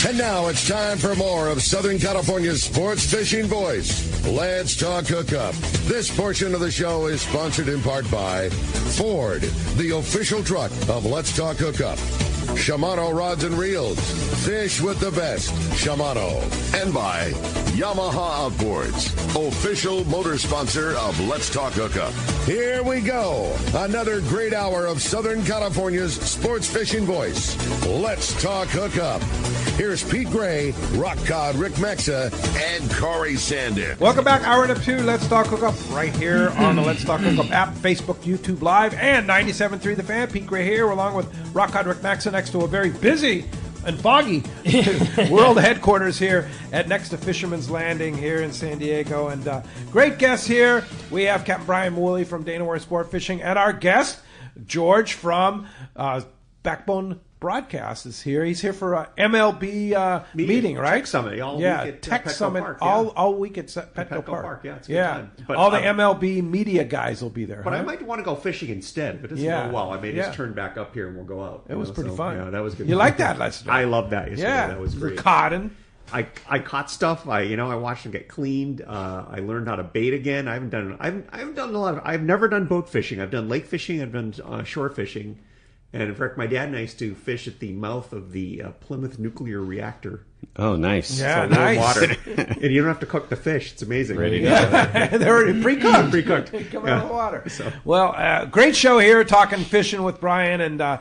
And now it's time for more of Southern California's sports fishing voice. Let's talk hookup. This portion of the show is sponsored in part by Ford, the official truck of Let's Talk Hookup. Shimano Rods and Reels. Fish with the best. Shimano. And by Yamaha Outboards, official motor sponsor of Let's Talk Hookup. Here we go. Another great hour of Southern California's sports fishing voice. Let's Talk Hookup. Here's Pete Gray, Rock Cod Rick Mexa, and Corey Sander. Welcome back, hour number 2, Let's Talk Hookup, right here on the Let's Talk Hookup app, Facebook, YouTube Live, and 97.3 The Fan. Pete Gray here, along with Rock Cod Rick Mexa, next to a very busy and foggy world headquarters here next to Fisherman's Landing here in San Diego. And great guests here. We have Captain Brian Woolley from Dana Wharf Sportfishing, and our guest, George from Backbone Broadcast is here. He's here for a MLB meeting, right? Tech Summit. All week at Tech Petco Summit. Park, all week at Petco Park. Yeah, it's a good time. But, all the MLB media guys will be there. But I might want to go fishing instead. If it doesn't go well, I may just turn back up here and we'll go out. It was pretty fun. Yeah, that was good. You like that last night? I love that. Yesterday. That was great. Cotton. I caught stuff. I watched them get cleaned. I learned how to bait again. I haven't done a lot of. I've never done boat fishing. I've done lake fishing. I've done shore fishing. And in fact, my dad and I used to fish at the mouth of the Plymouth nuclear reactor. Oh, nice. Yeah, nice. Water. And you don't have to cook the fish. It's amazing. Ready to go. They're already pre-cooked. Pre-cooked. Coming out of the water. So. Well, great show here, talking fishing with Brian and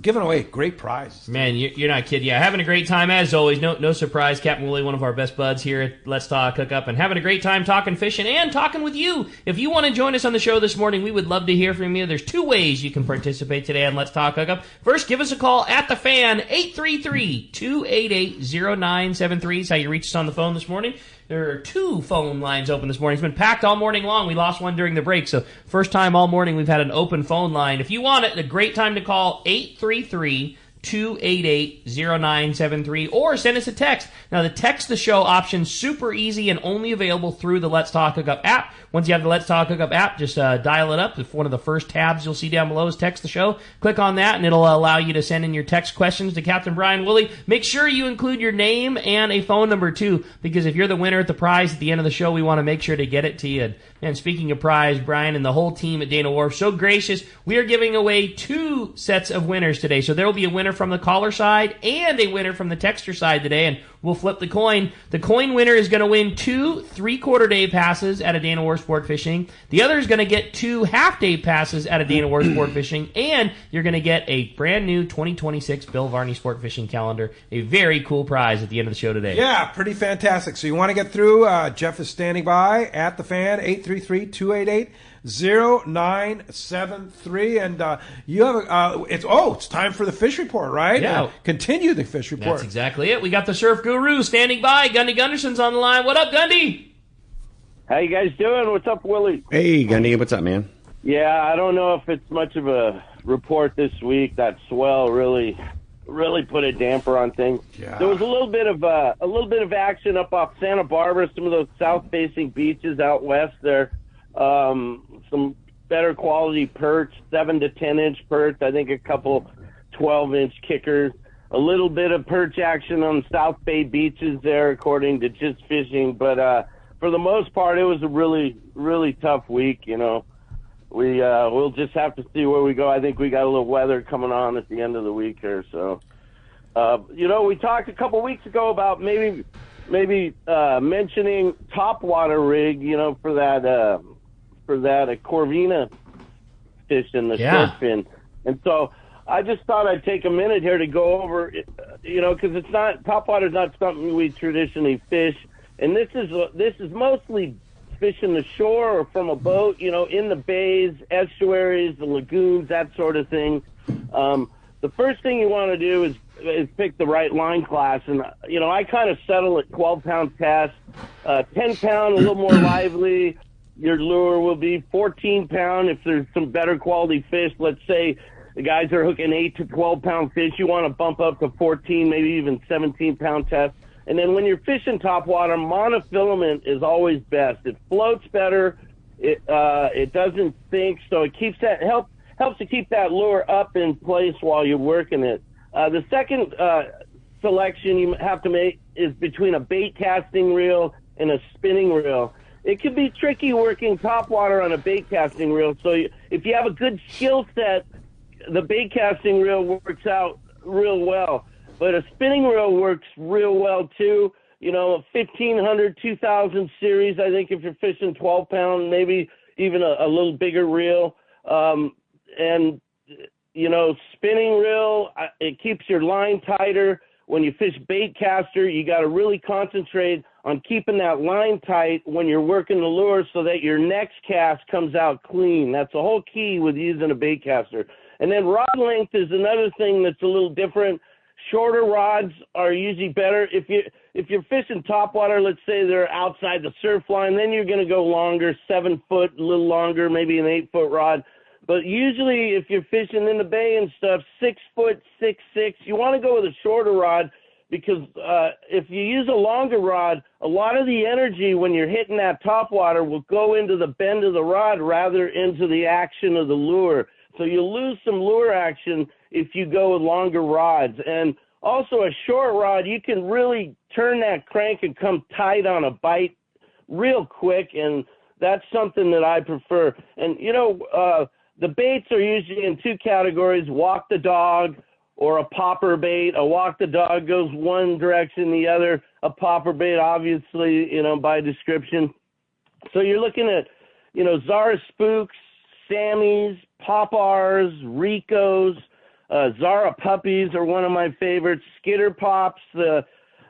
giving away great prizes. Man, you're not kidding. Yeah, having a great time as always. No surprise. Captain Woolley, one of our best buds here at Let's Talk Hookup, and having a great time talking fishing and talking with you. If you want to join us on the show this morning, we would love to hear from you. There's 2 ways you can participate today on Let's Talk Hookup. First, give us a call at the Fan, 833-288-0973 is how you reach us on the phone this morning. There are 2 phone lines open this morning. It's been packed all morning long. We lost one during the break, so first time all morning we've had an open phone line. If you want it, a great time to call 833-288-0973 or send us a text. Now, the text the show option super easy and only available through the Let's Talk Hookup app. Once you have the Let's Talk Hookup app, just dial it up. If one of the first tabs you'll see down below is text the show, click on that and it'll allow you to send in your text questions to Captain Brian Woolley. Make sure you include your name and a phone number too, because if you're the winner at the prize at the end of the show, we want to make sure to get it to you. And speaking of prize, Brian and the whole team at Dana Wharf, so gracious, we are giving away 2 sets of winners today. So there will be a winner from the caller side and a winner from the texter side today, and we'll flip the coin. The coin winner is going to win 2 3/4-day passes at a Dana Wharf Sport Fishing. The other is going to get 2 half-day passes at a Dana Wharf Sport Fishing, and you're going to get a brand new 2026 Bill Varney Sport Fishing calendar. A very cool prize at the end of the show today. Yeah, pretty fantastic. So you want to get through, Jeff is standing by at the Fan, 833-288-0973, and you have it's time for the fish report, right? Yeah. Continue the fish report. That's exactly it. We got the surf guru standing by. Gundy Gunderson's on the line. What up, Gundy? How you guys doing? What's up, Willie? Hey, Gundy, what's up, man? Yeah, I don't know if it's much of a report this week. That swell really put a damper on things. Yeah. There was a little bit of action up off Santa Barbara, some of those south-facing beaches out west there. Some better quality perch, 7 to 10 inch perch. I think a couple 12-inch kickers. A little bit of perch action on South Bay beaches there, according to Just Fishing. But for the most part, it was a really, really tough week. You know, we'll just have to see where we go. I think we got a little weather coming on at the end of the week here. So, we talked a couple weeks ago about maybe mentioning topwater rig. For that Corvina fish in the short fin, and so. I just thought I'd take a minute here to go over, because topwater's not something we traditionally fish, and this is mostly fishing the shore or from a boat, in the bays, estuaries, the lagoons, that sort of thing. The first thing you want to do is pick the right line class, and I kind of settle at 12-pound test, 10-pound, a little more lively. Your lure will be 14-pound if there's some better quality fish. Let's say the guys are hooking 8 to 12-pound fish. You want to bump up to 14, maybe even 17-pound test. And then when you're fishing topwater, monofilament is always best. It floats better. It doesn't sink, so it keeps helps to keep that lure up in place while you're working it. The second selection you have to make is between a bait casting reel and a spinning reel. It can be tricky working topwater on a bait casting reel. So if you have a good skill set, the bait casting reel works out real well. But a spinning reel works real well too. You know, a 1,500, 2,000 series, I think if you're fishing 12-pound, maybe even a little bigger reel. And, you know, spinning reel, it keeps your line tighter. When you fish bait caster, you got to really concentrate on keeping that line tight when you're working the lure so that your next cast comes out clean. That's the whole key with using a bait caster. And then rod length is another thing that's a little different. Shorter rods are usually better. If you're fishing topwater, let's say they're outside the surf line, then you're going to go longer, 7 foot, a little longer, maybe an 8-foot rod. But usually if you're fishing in the bay and stuff, 6 foot, 6'6", you want to go with a shorter rod because if you use a longer rod, a lot of the energy when you're hitting that topwater will go into the bend of the rod rather into the action of the lure. So you'll lose some lure action if you go with longer rods. And also a short rod, you can really turn that crank and come tight on a bite real quick, and that's something that I prefer. And, you know, the baits are usually in two categories, walk the dog or a popper bait. A walk the dog goes one direction, the other. A popper bait, obviously, you know, by description. So you're looking at, you know, Zara Spooks, Sammys, Pop-Rs, Ricos, Zara Puppies are one of my favorites. Skitter Pops, the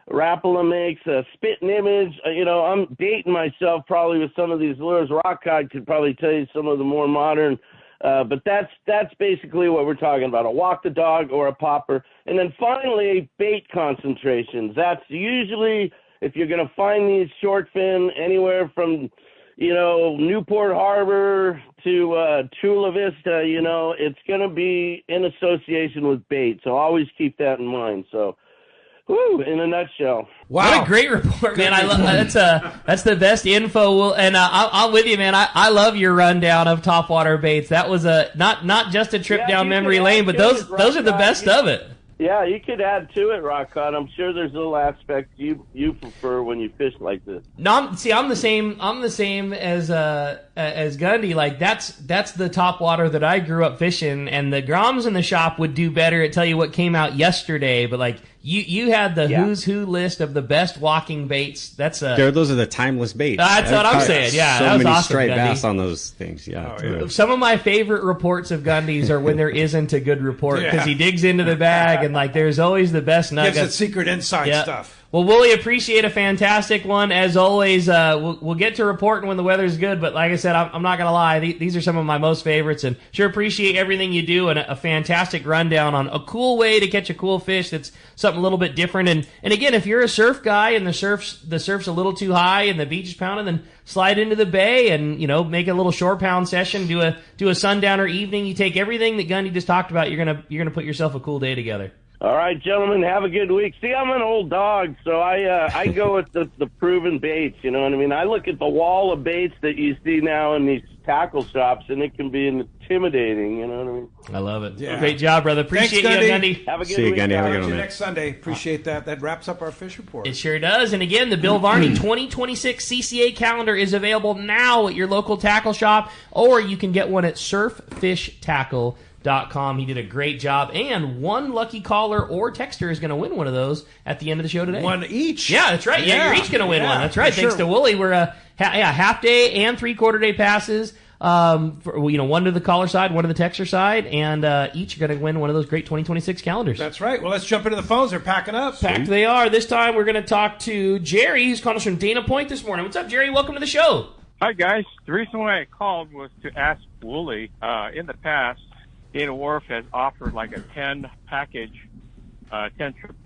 Rapala makes, Spit and Image. You know, I'm dating myself probably with some of these lures. Rock Cod could probably tell you some of the more modern, but that's basically what we're talking about, a walk the dog or a popper. And then finally, bait concentrations. That's usually, if you're going to find these short fin anywhere from, you know, Newport Harbor to Chula Vista, you know, it's going to be in association with bait. So always keep that in mind. So, woo, in a nutshell. Wow. What a great report, man. I love that's the best info. And I'm with you, man. I love your rundown of topwater baits. That was not just a trip down memory lane, but those are the best of it. Yeah, you could add to it, Rock Cod. I'm sure there's little aspects you prefer when you fish like this. No, I'm the same as Gundy. Like that's the top water that I grew up fishing, and the Groms in the shop would do better at tell you what came out yesterday. But like you had the who's who list of the best walking baits. Those are the timeless baits. That's what I'm saying. Yeah, so that was many awesome, striped Gundy. bass on those things. Yeah, Some of my favorite reports of Gundy's are when there isn't a good report because he digs into the bag and like there's always the best nuggets. Gives it secret inside stuff. Well, Woolley, appreciate a fantastic one. As always, we'll get to reporting when the weather's good, but like I said, I'm not going to lie. These are some of my most favorites, and sure appreciate everything you do and a fantastic rundown on a cool way to catch a cool fish that's something a little bit different. And again, if you're a surf guy and the surf's a little too high and the beach is pounding, then slide into the bay and, you know, make a little shore pound session, do a sundowner evening. You take everything that Gundy just talked about, you're gonna put yourself a cool day together. All right, gentlemen, have a good week. See, I'm an old dog, so I go with the proven baits, you know what I mean? I look at the wall of baits that you see now in these tackle shops, and it can be intimidating, you know what I mean? I love it. Yeah. Great job, brother. Appreciate Thanks, you, Gundy. Have a good See you, week. Gundy. Have a good See one, you man. next Sunday. Appreciate that. That wraps up our fish report. It sure does. And again, the Bill Varney 2026 CCA calendar is available now at your local tackle shop, or you can get one at surffishtackle.com. He did a great job, and one lucky caller or texter is going to win one of those at the end of the show today. One each. Yeah, that's right. Yeah, you're each going to win one. That's right. Thanks to Woolley, we're half day and 3/4 day passes. One to the caller side, one to the texter side, and each are going to win one of those great 2026 calendars. That's right. Well, let's jump into the phones. They're packing up. Packed they are. This time we're going to talk to Jerry, who's calling us from Dana Point this morning. What's up, Jerry? Welcome to the show. Hi, guys. The reason why I called was to ask Woolley. In the past, Dana Wharf has offered like a 10-trip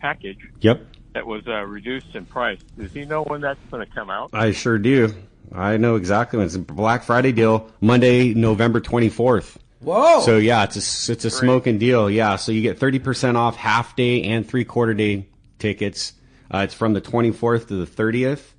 package. Yep. That was reduced in price. Does he know when that's going to come out? I sure do. I know exactly when. It's a Black Friday deal, Monday, November 24th. Whoa! So yeah, it's a smoking deal. Yeah, so you get 30% off half day and 3/4 day tickets. It's from the 24th to the 30th,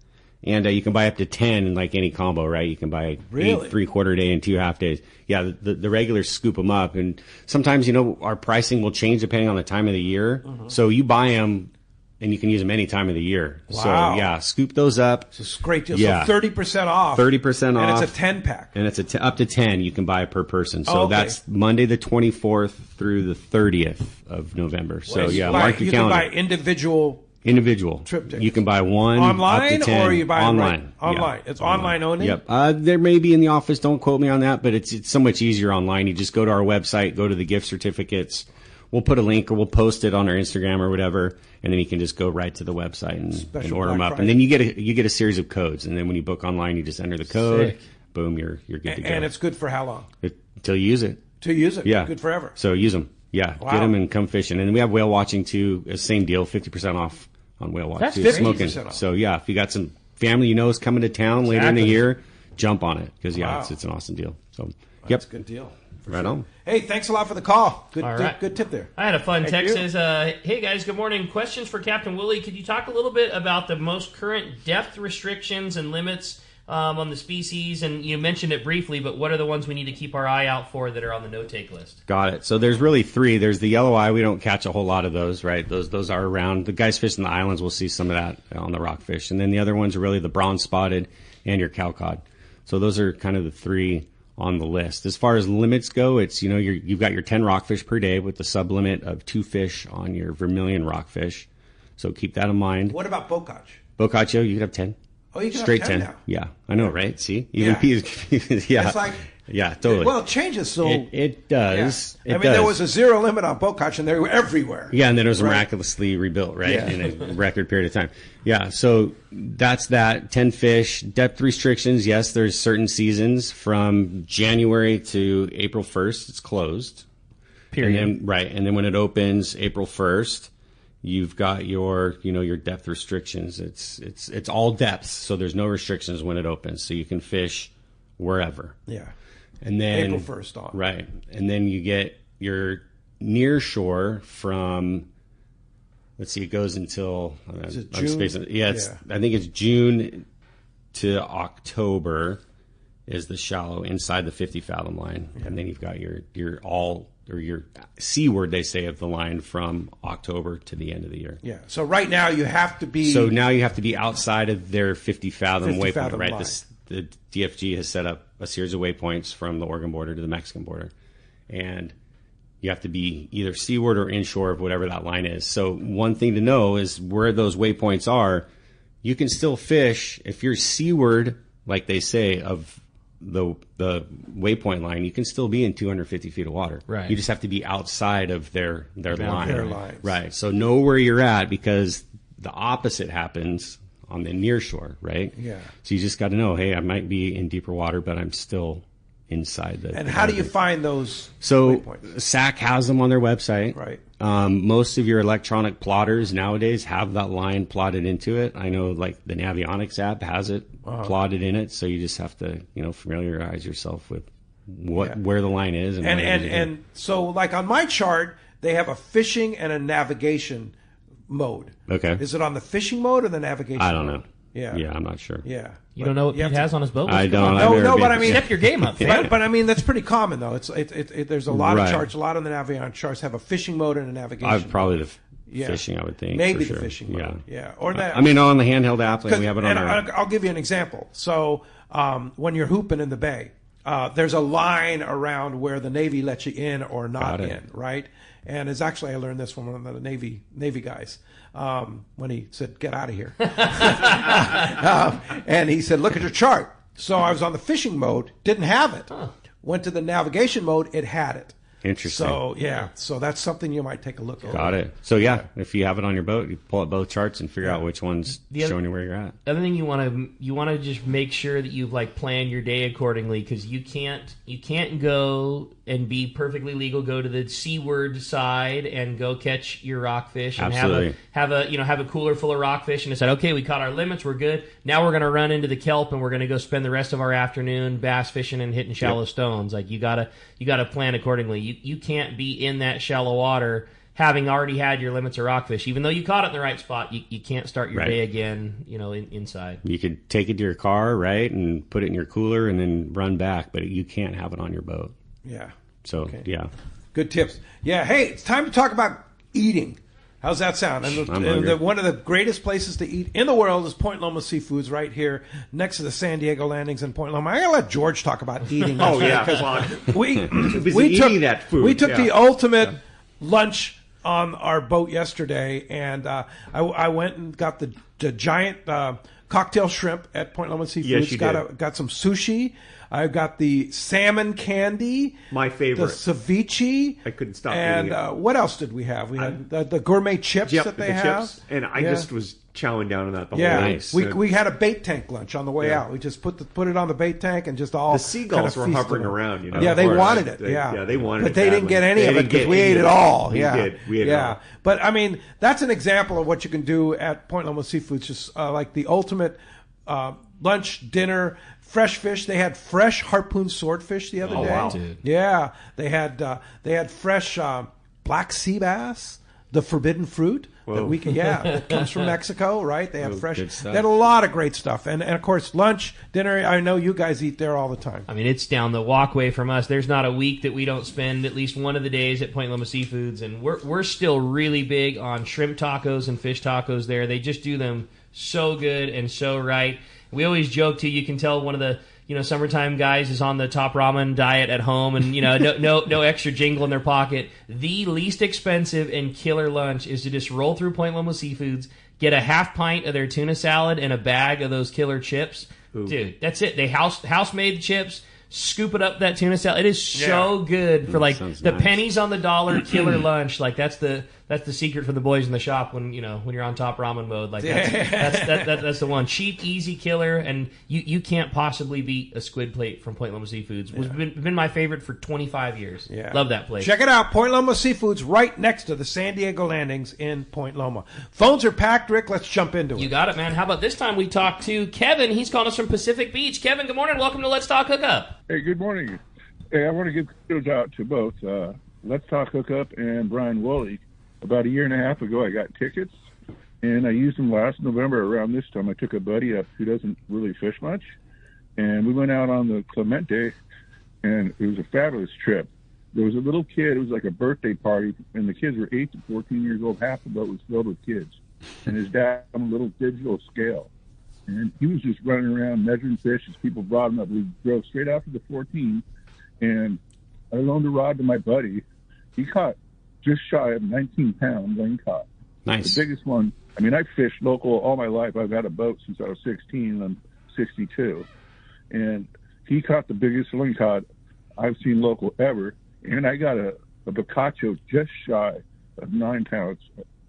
and you can buy up to 10 in like any combo, right? You can buy 8 3/4 day and 2 half days. Yeah, the regulars scoop them up, and sometimes our pricing will change depending on the time of the year. So you buy them and you can use them any time of the year. Wow. So yeah, scoop those up. It's a great deal. Yeah. So 30% off. 30% off. And it's a 10-pack. And it's up to 10 you can buy per person. So okay. that's Monday the 24th through the 30th of November. So yeah, mark your calendar. You can buy individual trip tickets. tickets. You can buy one online up to 10. or you buy online. Online. Yeah. It's online only? Yep. There may be in the office. Don't quote me on that, but it's so much easier online. You just go to our website, go to the gift certificates. We'll put a link or we'll post it on our Instagram or whatever, and then you can just go right to the website and order them up. Friday. And then you get a series of codes, and then when you book online, you just enter the code. Sick. Boom, you're good to go. And it's good for how long? Until you use it. To use it? Yeah. Good forever. So use them. Yeah. Wow. Get them and come fishing. And then we have whale watching too. Same deal, 50% off on whale watch. That's too. 50% Smoking. off. So yeah, if you got some family you know is coming to town later in the Exactly. year, jump on it because Wow. it's an awesome deal. So That's a good deal. right on. Hey, thanks a lot for the call. Good, All good, right. good tip there. I had a fun Thank text. you. Says, hey guys, good morning. Questions for Captain Woolley. Could you talk a little bit about the most current depth restrictions and limits on the species? And you mentioned it briefly, but what are the ones we need to keep our eye out for that are on the no-take list? Got it. So there's really three. There's the yellow eye. We don't catch a whole lot of those, right? Those are around. The guys fishing the islands will see some of that on the rockfish. And then the other ones are really the bronze spotted and your cowcod. So those are kind of the three on the list. As far as limits go, it's, you've got your 10 rockfish per day with the sublimit of 2 fish on your vermilion rockfish. So keep that in mind. What about bocage? Bocacho, you could have 10. Oh, you can Straight have 10 10. now. Yeah, I know, right? See? Even Yeah. P's. Yeah. It's like, yeah, totally. well, it changes so. It does. Yeah. It I mean, there does. was a zero limit on bocage, and they were everywhere. Yeah, and then it was Right. miraculously rebuilt, right, Yeah. in a record period of time. Yeah, so that's that. 10 fish. Depth restrictions, yes, there's certain seasons from January to April 1st, it's closed. Period. And then, right, and then when it opens April 1st, you've got your depth restrictions. It's all depths, so there's no restrictions when it opens, so you can fish wherever. Yeah. And then April 1st on. right, and then you get your near shore from. Let's see, it goes until Is it I'm June? spacing. Yeah, Yeah. I think it's June to October is the shallow inside the 50 fathom line, and then you've got your seaward, they say, of the line from October to the end of the year. Yeah. So right now you have to be. So now you have to be outside of their 50 fathom 50 waypoint, fathom right? line. The DFG has set up a series of waypoints from the Oregon border to the Mexican border, and you have to be either seaward or inshore of whatever that line is. So one thing to know is where those waypoints are. You can still fish if you're seaward, like they say, of the waypoint line. You can still be in 250 feet of water. Right. You just have to be outside of their line. Their lines. Right. So know where you're at, because the opposite happens on the near shore, right? Yeah. So you just got to know, hey, I might be in deeper water, but I'm still inside the. And how do you find those So waypoints? SAC has them on their website. Right. Most of your electronic plotters nowadays have that line plotted into it. I know, like the Navionics app has it plotted in it, so you just have to, familiarize yourself with where the line is and what it is you do. And so, like on my chart, they have a fishing and a navigation mode. Okay. Is it on the fishing mode or the navigation? I don't mode? know. Yeah. Yeah, I'm not sure. Yeah. You don't know what you Pete have has on his boat? I don't. No, I've never but been- I mean, Step your game up. But I mean, that's pretty common though. There's a lot of Right. charts. A lot of the Navion charts have a fishing mode and a navigation. I've probably mode. the fishing, I would think. Maybe for the sure. fishing mode. Yeah. Or that. I mean, on the handheld app, like we have it on and our. I'll give you an example. So when you're hooping in the bay, there's a line around where the Navy lets you in or not Got it. in, right? And it's actually, I learned this from one of the Navy guys when he said, "Get out of here," and he said, "Look at your chart." So I was on the fishing mode, didn't have it. Went to the navigation mode, it had it. Interesting. So yeah, so that's something you might take a look at. Got it. So yeah, if you have it on your boat, you pull up both charts and figure out which one's The other- showing you where you're at. The other thing you want to just make sure that you've planned your day accordingly, because you can't go and be perfectly legal, go to the seaward side and go catch your rockfish and Absolutely. have a cooler full of rockfish and decide, okay, we caught our limits, we're good. Now we're going to run into the kelp and we're going to go spend the rest of our afternoon bass fishing and hitting shallow stones. Like you gotta plan accordingly. You can't be in that shallow water having already had your limits of rockfish. Even though you caught it in the right spot, you can't start your Right. day again, inside. You could take it to your car, right, and put it in your cooler and then run back, but you can't have it on your boat. Yeah. So, Okay. yeah. Good tips. Yeah. Hey, it's time to talk about eating. How's that sound? And one of the greatest places to eat in the world is Point Loma Seafoods, right here next to the San Diego landings in Point Loma. I gotta let George talk about eating. Oh yeah, because we eating that food. We took the ultimate lunch on our boat yesterday, and I went and got the giant cocktail shrimp at Point Loma Seafoods. Yes, you did. Got some sushi. I got the salmon candy. My favorite. The ceviche. I couldn't stop and, eating it. What else did we have? We had the gourmet chips that they have. Chips, and I just was chowing down on that the whole Yeah, night. we had a bait tank lunch on the way out. We just put it on the bait tank and just all the seagulls kind of were hovering around. You know, yeah, they wanted it. They wanted it, but they didn't get any of it because we ate it all. We ate it all. But I mean, that's an example of what you can do at Point Loma Seafoods. Just like the ultimate lunch, dinner. Fresh fish. They had fresh harpoon swordfish the other day. Wow. Dude. Yeah, they had fresh black sea bass, the forbidden fruit that we can. Yeah, it comes from Mexico, right? They have fresh. They had a lot of great stuff, and of course lunch, dinner. I know you guys eat there all the time. I mean, it's down the walkway from us. There's not a week that we don't spend at least one of the days at Point Loma Seafoods, and we're still really big on shrimp tacos and fish tacos there. They just do them so good and so right. We always joke too. You can tell one of the summertime guys is on the top ramen diet at home, and no extra jingle in their pocket. The least expensive and killer lunch is to just roll through Point Loma Seafoods, get a half pint of their tuna salad and a bag of those killer chips. Ooh. Dude, that's it. They house made chips. Scoop it up that tuna salad. It is so good for like the pennies on the dollar killer lunch. Like that's the secret for the boys in the shop when you're on top ramen mode. Like that's the one. Cheap, easy killer, and you can't possibly beat a squid plate from Point Loma Seafoods. It's been my favorite for 25 years. Yeah. Love that place. Check it out, Point Loma Seafoods, right next to the San Diego landings in Point Loma. Phones are packed, Rick. Let's jump into it. You got it, man. How about this time we talk to Kevin? He's calling us from Pacific Beach. Kevin, good morning. Welcome to Let's Talk Hookup. Hey, good morning. Hey, I want to give kudos out to both Let's Talk Hookup and Brian Woolley. About a year and a half ago, I got tickets, and I used them last November around this time. I took a buddy up who doesn't really fish much, and we went out on the Clemente, and it was a fabulous trip. There was a little kid. It was like a birthday party, and the kids were 8 to 14 years old. Half the boat was filled with kids, and his dad on a little digital scale. And he was just running around measuring fish as people brought him up. We drove straight after the 14, and I loaned a rod to my buddy. He caught just shy of 19-pound lingcod. Nice. The biggest one. I mean, I fished local all my life. I've had a boat since I was 16, and I'm 62. And he caught the biggest lingcod I've seen local ever. And I got a Boccaccio just shy of 9 pounds.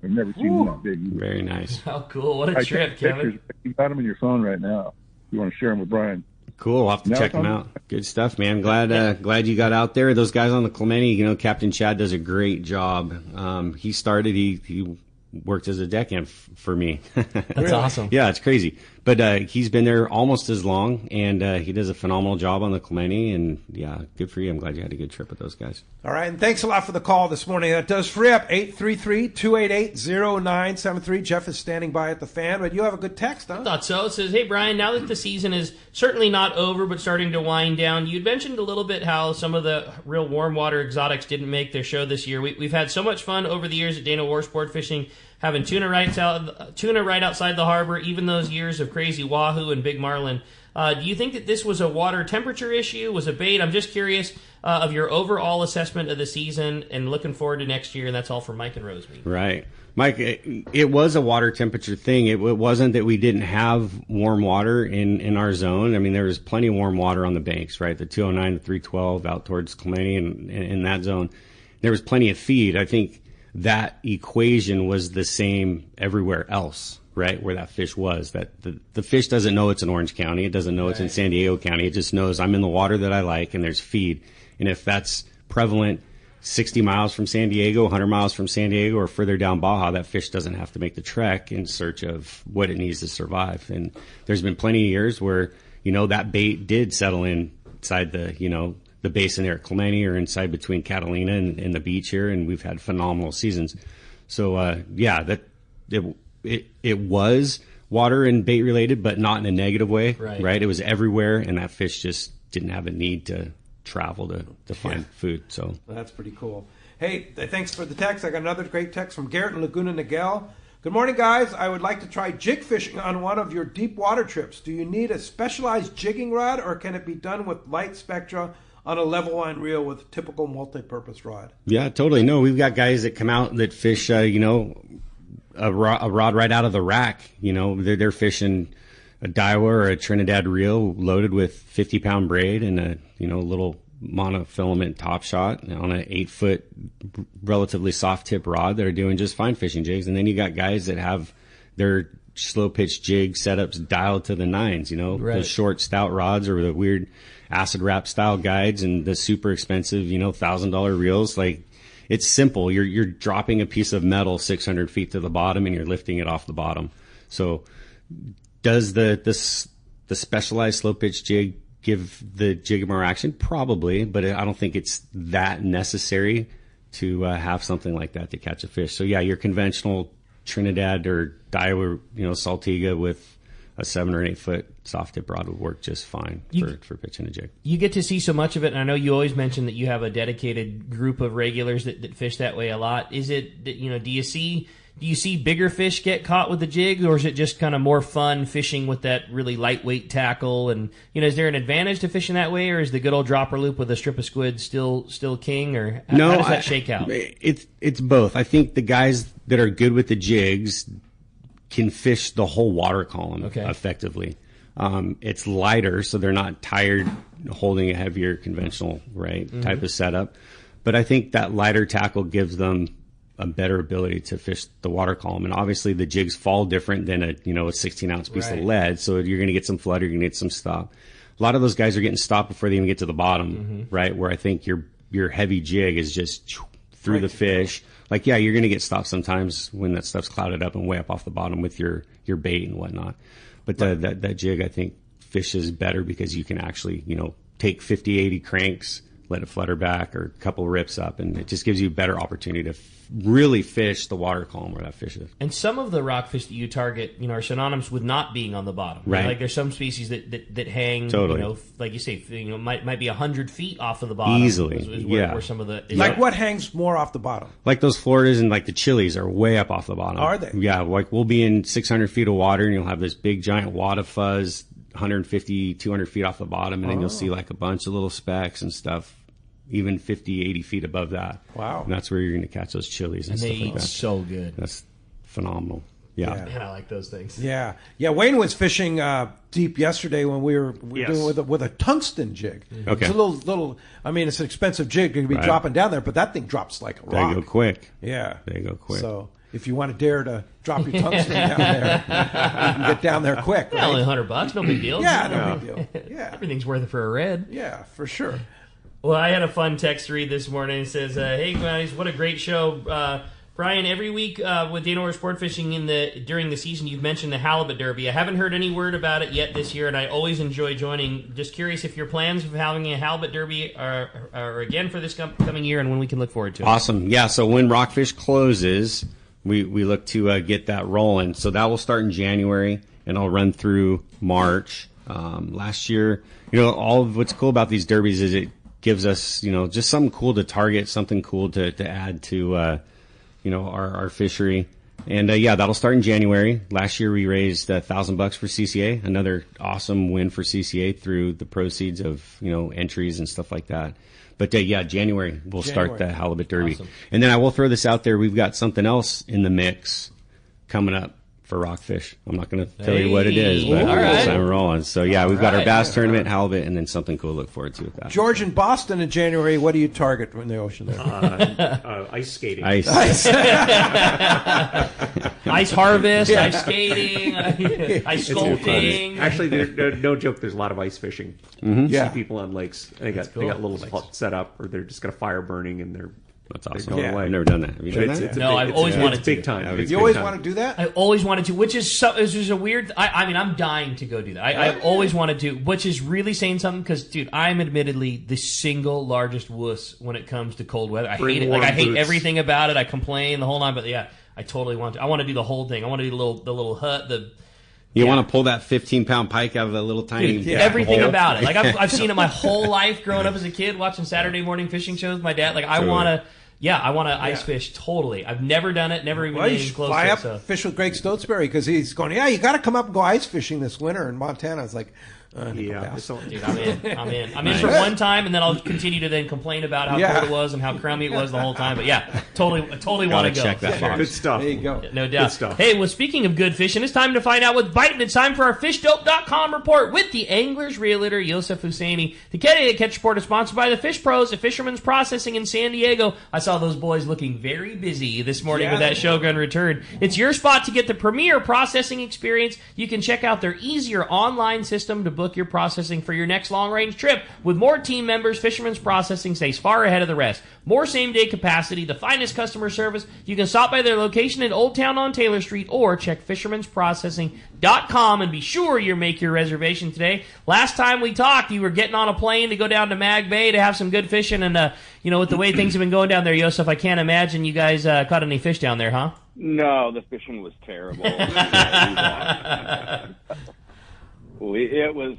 I've never seen them that big. Very nice. How cool. What a trip, Kevin. You got them in your phone right now. You want to share them with Brian. Cool. I'll have to check them out. Good stuff, man. Glad you got out there. Those guys on the Clemente, Captain Chad does a great job. He started, he worked as a deckhand for me. That's awesome. Yeah, it's crazy. But he's been there almost as long, and he does a phenomenal job on the Clemente. And yeah, good for you. I'm glad you had a good trip with those guys. All right, and thanks a lot for the call this morning. That does free up 833-288-0973. Jeff is standing by at the fan, but you have a good text, huh? I thought so. It says, hey, Brian, now that the season is certainly not over but starting to wind down, you'd mentioned a little bit how some of the real warm water exotics didn't make their show this year. We've had so much fun over the years at Dana Wharf Sportfishing, having tuna right outside the harbor, even those years of crazy wahoo and big marlin. Do you think that this was a water temperature issue? Was it bait? I'm just curious of your overall assessment of the season and looking forward to next year. And that's all from Mike and Roseby. Right. Mike, it was a water temperature thing. It wasn't that we didn't have warm water in our zone. I mean, there was plenty of warm water on the banks, right? The 209, the 312 out towards Clemente and in that zone. There was plenty of feed. I think that equation was the same everywhere else, right, where that fish was. That the fish doesn't know it's in Orange County. It doesn't know it's in San Diego County. It just knows I'm in the water that I like and there's feed. And if that's prevalent 60 miles from San Diego, 100 miles from San Diego, or further down Baja, that fish doesn't have to make the trek in search of what it needs to survive. And there's been plenty of years where, that bait did settle inside the basin there at Clemente or inside between Catalina and the beach here, and we've had phenomenal seasons. So, it was water and bait related, but not in a negative way, right? It was everywhere, and that fish just didn't have a need to travel to find food. So that's pretty cool. Hey, thanks for the text. I got another great text from Garrett in Laguna Niguel. Good morning, guys. I would like to try jig fishing on one of your deep water trips. Do you need a specialized jigging rod, or can it be done with light spectra on a level line reel with typical multi-purpose rod? Yeah, totally. No, we've got guys that come out that fish, a rod right out of the rack. They're fishing a Daiwa or a Trinidad reel loaded with 50-pound braid and a little monofilament top shot on an 8-foot relatively soft tip rod that are doing just fine fishing jigs. And then you got guys that have their slow pitch jig setups dialed to the nines, the short stout rods or the weird acid wrap style guides and the super expensive, $1,000 reels. Like, it's simple. You're dropping a piece of metal 600 feet to the bottom and you're lifting it off the bottom. So does the specialized slow pitch jig give the jig more action? Probably, but I don't think it's that necessary to have something like that to catch a fish. So yeah, your conventional Trinidad or Daiwa, Saltiga with a 7 or 8 foot soft tip rod would work just fine for pitching a jig. You get to see so much of it, and I know you always mention that you have a dedicated group of regulars that fish that way a lot. Is it that, do you see bigger fish get caught with the jig, or is it just kind of more fun fishing with that really lightweight tackle? And is there an advantage to fishing that way, or is the good old dropper loop with a strip of squid still king? Or how does that shake out? It's both. I think the guys that are good with the jigs can fish the whole water column effectively. It's lighter, so they're not tired holding a heavier conventional type of setup. But I think that lighter tackle gives them a better ability to fish the water column. And obviously the jigs fall different than a 16-ounce piece of lead. So you're going to get some flood, you're going to get some stop. A lot of those guys are getting stopped before they even get to the bottom, right? Where I think your heavy jig is just through the fish. Like, yeah, you're going to get stopped sometimes when that stuff's clouded up and way up off the bottom with your bait and whatnot. But that jig, I think, fishes better because you can actually, take 50, 80 cranks, let it flutter back or a couple rips up, and it just gives you a better opportunity to really fish the water column where that fish is. And some of the rockfish that you target, are synonymous with not being on the bottom. Right. Like there's some species that hang, totally. Like you say, might be 100 feet off of the bottom. Easily, is where some of the what hangs more off the bottom? Like those Floridas and like the Chili's are way up off the bottom. Are they? Yeah, like we'll be in 600 feet of water and you'll have this big giant wad of fuzz 150, 200 feet off the bottom, and then you'll see like a bunch of little specks and stuff. Even 50, 80 feet above that. Wow. And that's where you're going to catch those chilies and stuff like that. And they eat so good. That's phenomenal. Yeah. Man, I like those things. Yeah. Yeah, Wayne was fishing deep yesterday when we were doing with a tungsten jig. Okay. It's a little, it's an expensive jig. You're going to be dropping down there, but that thing drops like a rock. They go quick. Yeah. They go quick. So if you want to dare to drop your tungsten down there, you can get down there quick. Right? Only $100, no big deal. Yeah, no big deal. Yeah. Everything's worth it for a red. Yeah, for sure. Well, I had a fun text to read this morning. It says, hey, guys, what a great show. Brian, every week with Dana or Sport Fishing during the season, you've mentioned the halibut derby. I haven't heard any word about it yet this year, and I always enjoy joining. Just curious if your plans of having a halibut derby are again for this coming year and when we can look forward to it. Awesome. Yeah, so when Rockfish closes, we look to get that rolling. So that will start in January, and I'll run through March. Last year, all of what's cool about these derbies is it gives us, just something cool to target, something cool to add to, our fishery. And that'll start in January. Last year we raised $1,000 for CCA, another awesome win for CCA through the proceeds of, entries and stuff like that. But January we'll start the halibut derby. Awesome. And then I will throw this out there. We've got something else in the mix coming up for rockfish. I'm not going to tell you what it is, but I'm rolling. So we've got our bass tournament, halibut, and then something cool to look forward to with that. George, in Boston in January, what do you target in the ocean there? Ice skating. Ice. Ice harvest, ice skating, ice sculpting. Actually, no joke, there's a lot of ice fishing. Mm-hmm. You see people on lakes. They got little spots set up, or they're just got a fire burning, and they're That's awesome. going away. I've never done that. Have you done that? No, I've always wanted to. Big time. You always want to do that? I always wanted to, which is a weird. I'm dying to go do that. I've always wanted to, which is really saying something because, dude, I'm admittedly the single largest wuss when it comes to cold weather. I hate it. I hate everything about it. I complain the whole time, but I totally want to. I want to do the whole thing. I want to do the little hut. You want to pull that 15-pound pike out of that little tiny everything hole. about it. Like I've seen it my whole life growing up as a kid, watching Saturday morning fishing shows with my dad. Like I want to Yeah, I want to ice fish totally. I've never done it, never even Well, you been should close fly to up, it. So. fish with Greg Stotesbury, because he's going, yeah, you got to come up and go ice fishing this winter in Montana. It's like, Yeah, Dude, I'm in. I'm in for one time, and then I'll continue to then complain about how cold it was and how crummy it was the whole time. But yeah, totally want to go. check that For sure. box. Good stuff. there you go. No doubt. Good stuff. Hey, well, speaking of good fishing, it's time to find out what's biting. It's time for our FishDope.com report with the Anglers Realtor, Yosef Husseini. The Catch Report is sponsored by the Fish Pros at Fisherman's Processing in San Diego. I saw those boys looking very busy this morning with that Shogun return. It's your spot to get the premier processing experience. You can check out their easier online system to book your processing for your next long-range trip. With more team members, Fisherman's Processing stays far ahead of the rest. More same-day capacity, the finest customer service. You can stop by their location in Old Town on Taylor Street or check fishermansprocessing.com and be sure you make your reservation today. Last time we talked, you were getting on a plane to go down to Mag Bay to have some good fishing, and with the way things have been going down there, Yosef, I can't imagine you guys caught any fish down there, huh? No, the fishing was terrible. It was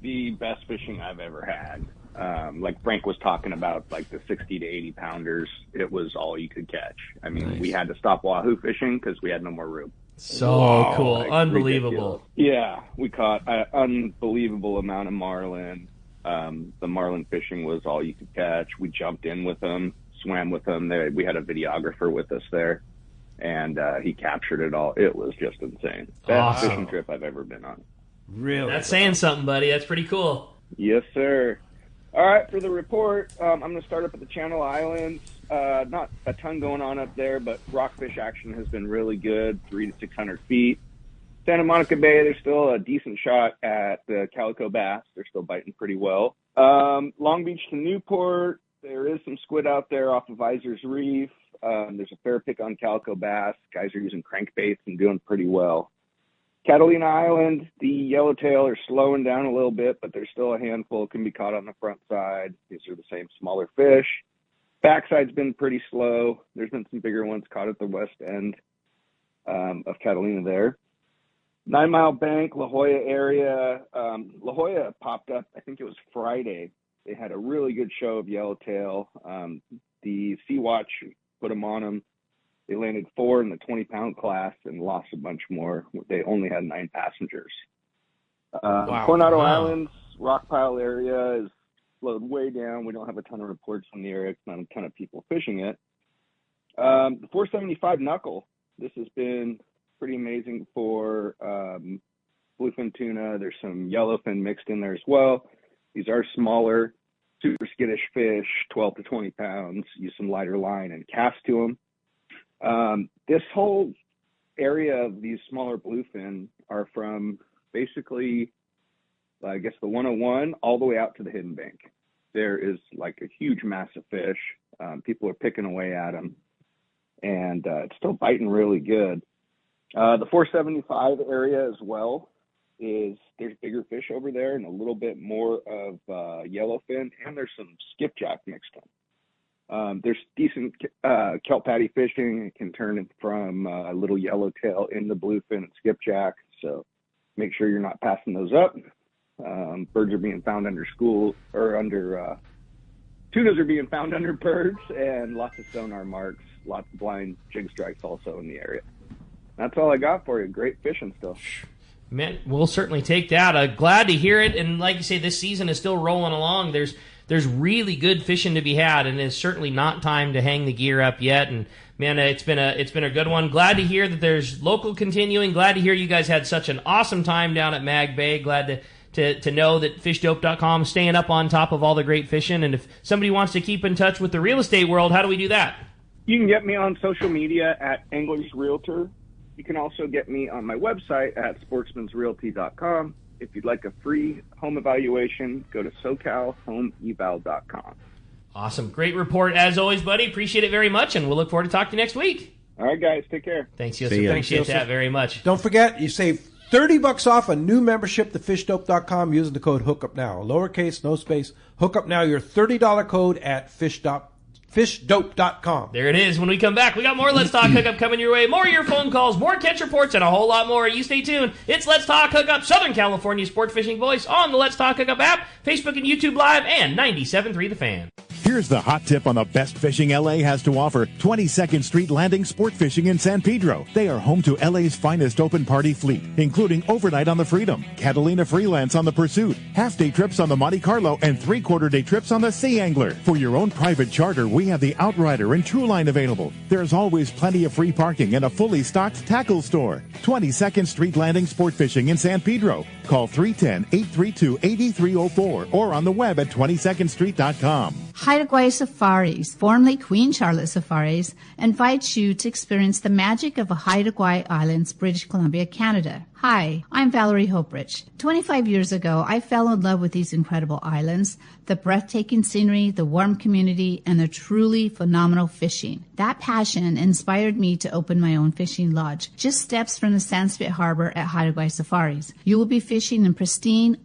the best fishing I've ever had. Like Frank was talking about, like the 60 to 80 pounders, it was all you could catch. I mean, we had to stop wahoo fishing because we had no more room. So cool. Like, Unbelievable. ridiculous. Yeah, we caught an unbelievable amount of marlin. The marlin fishing was all you could catch. We jumped in with them, swam with them. We had a videographer with us there, and he captured it all. It was just insane. Best fishing trip I've ever been on. Really? That's saying something, buddy. That's pretty cool. Yes, sir. All right, for the report, I'm going to start up at the Channel Islands. Not a ton going on up there, but rockfish action has been really good, 300 to 600 feet. Santa Monica Bay, there's still a decent shot at the calico bass. They're still biting pretty well. Long Beach to Newport, there is some squid out there off of Visor's Reef. There's a fair pick on calico bass. Guys are using crankbaits and doing pretty well. Catalina Island, the yellowtail are slowing down a little bit, but there's still a handful can be caught on the front side. These are the same smaller fish. Backside's been pretty slow. There's been some bigger ones caught at the west end of Catalina there. 9 Mile Bank, La Jolla area. La Jolla popped up, I think it was Friday. They had a really good show of yellowtail. The Sea Watch put them on them. They landed 4 in the 20-pound class and lost a bunch more. They only had 9 passengers. Coronado Islands, Rockpile area is slowed way down. We don't have a ton of reports from the area. It's not a ton of people fishing it. The 475 knuckle. This has been pretty amazing for bluefin tuna. There's some yellowfin mixed in there as well. These are smaller, super skittish fish, 12 to 20 pounds. Use some lighter line and cast to them. This whole area of these smaller bluefin are from basically, I guess, the 101 all the way out to the Hidden Bank. There is like a huge mass of fish. People are picking away at them, and it's still biting really good. The 475 area as well there's bigger fish over there and a little bit more of yellowfin, and there's some skipjack mixed in. There's decent kelp patty fishing. It can turn from a little yellowtail into bluefin and skipjack, so make sure you're not passing those up. Birds are being found under tunas are being found under birds, and lots of sonar marks, lots of blind jig strikes also in the area. That's all I got for you. Great fishing still. Man, we'll certainly take that. Glad to hear it, and like you say, this season is still rolling along. There's really good fishing to be had, and it's certainly not time to hang the gear up yet. And man, it's been a good one. Glad to hear that there's local continuing. Glad to hear you guys had such an awesome time down at Mag Bay. Glad to know that FishDope.com is staying up on top of all the great fishing. And if somebody wants to keep in touch with the real estate world, how do we do that? You can get me on social media at Anglers Realtor. You can also get me on my website at sportsmansrealty.com. If you'd like a free home evaluation, go to SoCalHomeEval.com. Awesome. Great report as always, buddy. Appreciate it very much, and we'll look forward to talking to you next week. All right, guys. Take care. Thanks, Yosef. Appreciate that very much. Don't forget, you save $30 off a new membership to FishDope.com using the code Hookup Now. Lowercase, no space. Hookup Now, your $30 code at FishDope.com. There it is. When we come back, we got more Let's Talk Hookup coming your way. More of your phone calls, more catch reports, and a whole lot more. You stay tuned. It's Let's Talk Hookup, Southern California sport fishing voice on the Let's Talk Hookup app, Facebook and YouTube Live, and 97.3 The Fan. Here's the hot tip on the best fishing LA has to offer. 22nd Street Landing Sport Fishing in San Pedro. They are home to LA's finest open party fleet, including overnight on the Freedom, Catalina Freelance on the Pursuit, half-day trips on the Monte Carlo, and three-quarter-day trips on the Sea Angler. For your own private charter, we have the Outrider and Trueline available. There's always plenty of free parking and a fully stocked tackle store. 22nd Street Landing Sport Fishing in San Pedro. Call 310-832-8304 or on the web at 22ndstreet.com. Haida Gwaii Safaris, formerly Queen Charlotte Safaris, invites you to experience the magic of Haida Gwaii Islands, British Columbia, Canada. Hi, I'm Valerie Hoprich. 25 years ago, I fell in love with these incredible islands, the breathtaking scenery, the warm community, and the truly phenomenal fishing. That passion inspired me to open my own fishing lodge, just steps from the Sandspit Harbor at Haida Gwaii Safaris. You will be fishing in pristine,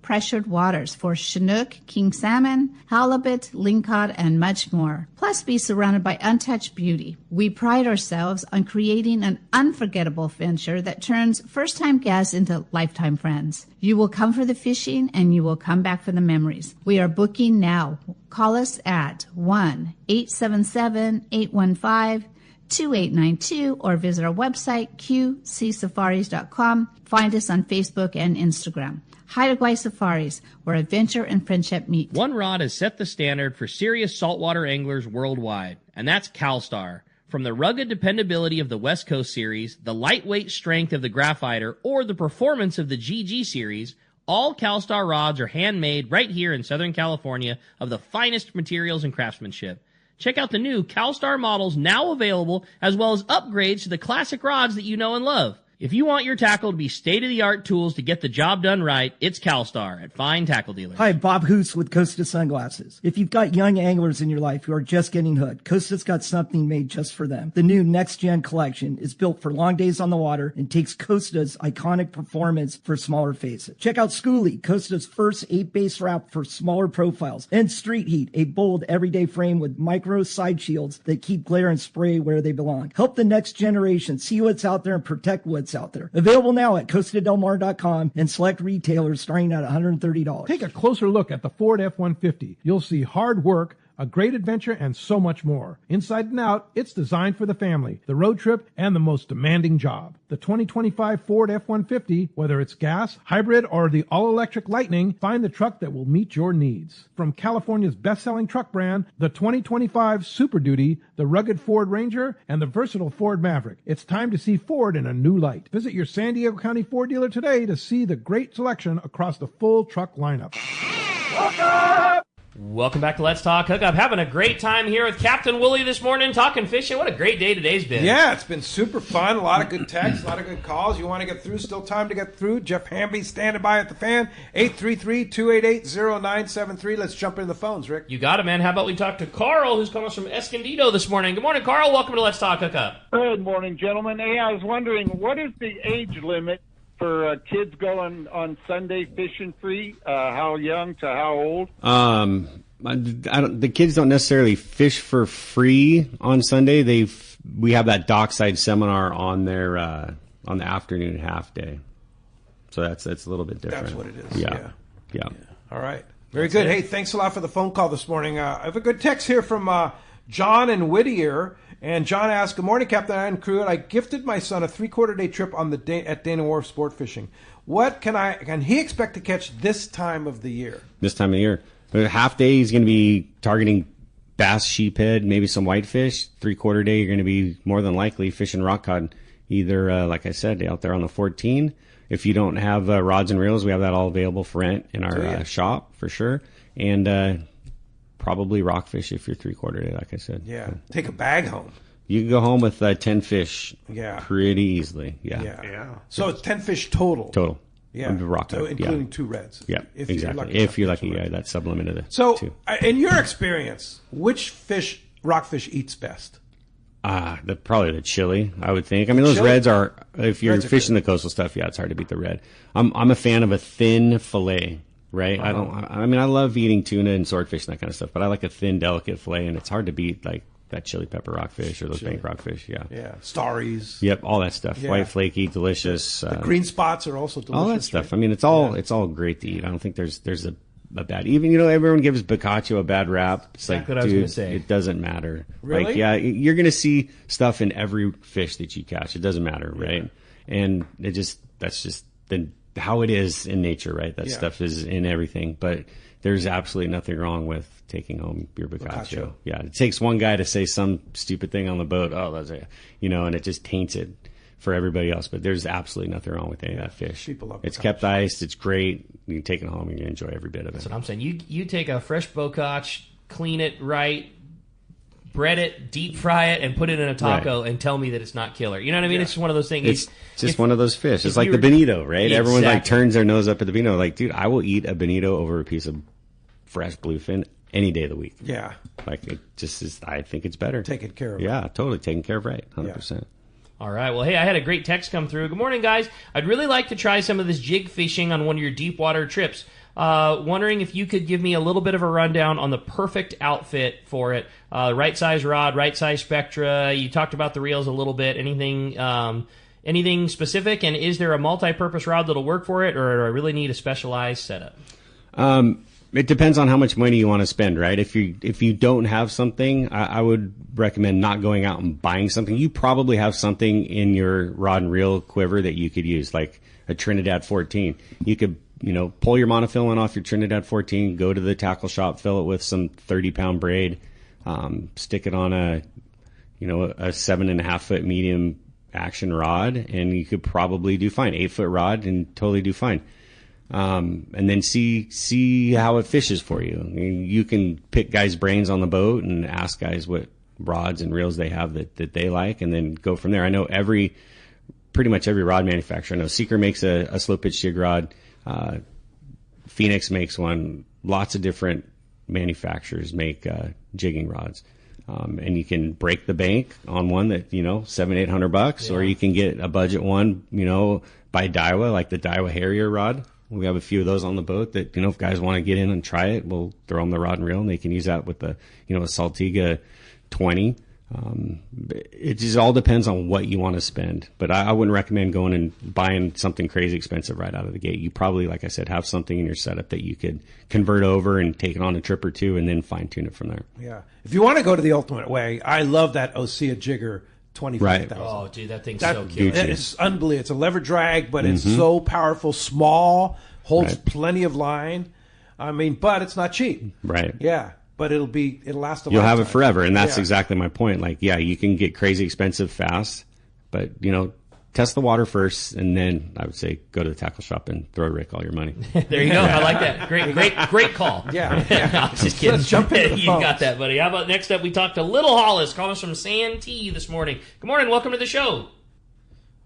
pressured waters for Chinook, king salmon, halibut, lingcod, and much more. Plus be surrounded by untouched beauty. We pride ourselves on creating an unforgettable venture that turns first-time guests into lifetime friends. You will come for the fishing and you will come back for the memories. We are booking now. Call us at 1-877-815-2892 or visit our website, qcsafaris.com. Find us on Facebook and Instagram. Haida Gwaii Safaris, where adventure and friendship meet. One rod has set the standard for serious saltwater anglers worldwide, and that's CalStar. From the rugged dependability of the West Coast series, the lightweight strength of the Graphiter, or the performance of the GG series, all CalStar rods are handmade right here in Southern California of the finest materials and craftsmanship. Check out the new CalStar models now available, as well as upgrades to the classic rods that you know and love. If you want your tackle to be state-of-the-art tools to get the job done right, it's CalStar at fine tackle dealers. Hi, Bob Hoos with Costa Sunglasses. If you've got young anglers in your life who are just getting hooked, Costa's got something made just for them. The new Next Gen collection is built for long days on the water and takes Costa's iconic performance for smaller faces. Check out Schoolie, Costa's first 8-base wrap for smaller profiles, and Street Heat, a bold everyday frame with micro side shields that keep glare and spray where they belong. Help the next generation see what's out there and protect what's out there. Available now at CostaDelMar.com and select retailers starting at $130. Take a closer look at the Ford F-150. You'll see hard work, a great adventure, and so much more. Inside and out, it's designed for the family, the road trip, and the most demanding job. The 2025 Ford F-150, whether it's gas, hybrid, or the all-electric Lightning, find the truck that will meet your needs. From California's best-selling truck brand, the 2025 Super Duty, the rugged Ford Ranger, and the versatile Ford Maverick, it's time to see Ford in a new light. Visit your San Diego County Ford dealer today to see the great selection across the full truck lineup. Welcome back to Let's Talk Hookup. Having a great time here with Captain Woolley this morning, talking fishing. What a great day today's been. Yeah, it's been super fun. A lot of good texts, a lot of good calls. You want to get through, still time to get through. Jeff Hamby standing by at the fan. 833-288-0973. Let's jump into the phones, Rick. You got it, man. How about we talk to Carl, who's calling us from Escondido this morning. Good morning, Carl. Welcome to Let's Talk Hookup. Good morning, gentlemen. Hey, I was wondering, what is the age limit for kids going on Sunday fishing free? How young to how old? The kids don't necessarily fish for free on Sunday. We have that dockside seminar on their on the afternoon half day, so that's a little bit different. That's what it is. Yeah. All right, very good. Hey, thanks a lot for the phone call this morning. I have a good text here from John in Whittier, and John asked, "Good morning, Captain and crew. I gifted my son a 3/4 day trip on at Dana Wharf Sport Fishing. What can he expect to catch this time of the year?" This time of year. Half day, he's going to be targeting bass, sheephead, maybe some whitefish. 3/4 day, you're going to be more than likely fishing rockcod. Either, like I said, out there on the 14. If you don't have rods and reels, we have that all available for rent in our shop for sure. And probably rockfish if you're 3/4 day, like I said. Yeah, take a bag home. You can go home with 10 fish pretty easily. Yeah. So it's 10 fish total. Total. Yeah, so including 2 reds. Yeah, exactly. If you're lucky, that's sublimited. So, in your experience, which rockfish eats best? Probably the chili, I would think. I mean, those reds are, if you're fishing the coastal stuff, it's hard to beat the red. I'm a fan of a thin fillet, right? Uh-huh. I love eating tuna and swordfish and that kind of stuff, but I like a thin, delicate fillet, and it's hard to beat, like, that chili pepper rockfish or those bank rockfish, Yeah, Starries. Yep, all that stuff. Yeah. White, flaky, delicious. The green spots are also delicious. All that stuff. Right? I mean, it's all great to eat. I don't think there's a a bad. Even everyone gives Boccaccio a bad rap. It's like, what I was dude, gonna say. it doesn't matter. Really? Like, yeah, you're gonna see stuff in every fish that you catch. It doesn't matter, right? And that's just how it is in nature, right? That stuff is in everything. But there's absolutely nothing wrong with taking home your Boccaccio. Yeah, it takes one guy to say some stupid thing on the boat. Oh, that's it, and it just taints it for everybody else. But there's absolutely nothing wrong with any of that fish. People love it's kept iced. It's great. You can take it home and you enjoy every bit of it. That's what I'm saying. You take a fresh Boccaccio, clean it right, bread it, deep fry it, and put it in a taco, and tell me that it's not killer. You know what I mean? It's just one of those things. It's just one of those fish. It's like the bonito, right? Exactly. Everyone like turns their nose up at the bonito. Like, dude, I will eat a bonito over a piece of fresh bluefin any day of the week. Yeah. Like, it just is. I think it's better. Taken care of. Yeah, totally taken care of right. 100%. All right. Well, hey, I had a great text come through. Good morning, guys. I'd really like to try some of this jig fishing on one of your deep water trips. Wondering if you could give me a little bit of a rundown on the perfect outfit for it. Right size rod, right size spectra. You talked about the reels a little bit. Anything specific? And is there a multi-purpose rod that'll work for it, or do I really need a specialized setup? It depends on how much money you want to spend, right? If you don't have something, I would recommend not going out and buying something. You probably have something in your rod and reel quiver that you could use, like a Trinidad 14. You could, pull your monofilament off your Trinidad 14, go to the tackle shop, fill it with some 30-pound braid, stick it on a 7.5 foot medium action rod, and you could probably do fine. 8-foot rod and totally do fine. And then see how it fishes for you. I mean, you can pick guys' brains on the boat and ask guys what rods and reels they have that they like, and then go from there. I know pretty much every rod manufacturer. I know Seeker makes a slow pitch jig rod. Phoenix makes one. Lots of different manufacturers make jigging rods. And you can break the bank on one that, $700-800, or you can get a budget one, by Daiwa, like the Daiwa Harrier rod. We have a few of those on the boat that, if guys want to get in and try it, we'll throw them the rod and reel, and they can use that with a Saltiga 20. It just all depends on what you want to spend. But I wouldn't recommend going and buying something crazy expensive right out of the gate. You probably, like I said, have something in your setup that you could convert over and take it on a trip or two and then fine tune it from there. Yeah. If you want to go to the ultimate way, I love that Osea jigger 25,000. Oh, dude, that thing's so cute. It's unbelievable. It's a lever drag, but it's so powerful, small, holds plenty of line. I mean, but it's not cheap. Right. Yeah. But it'll last a You'll lifetime. have it forever, and that's exactly my point. Like, yeah, you can get crazy expensive fast, but, test the water first, and then I would say go to the tackle shop and throw Rick all your money. There you go. I like that. Great call. Yeah. No, I'm just kidding. Let's jump into the You phones. got that, buddy. How about next up, we talked to Little Hollis, calling us from Santee this morning. Good morning. Welcome to the show.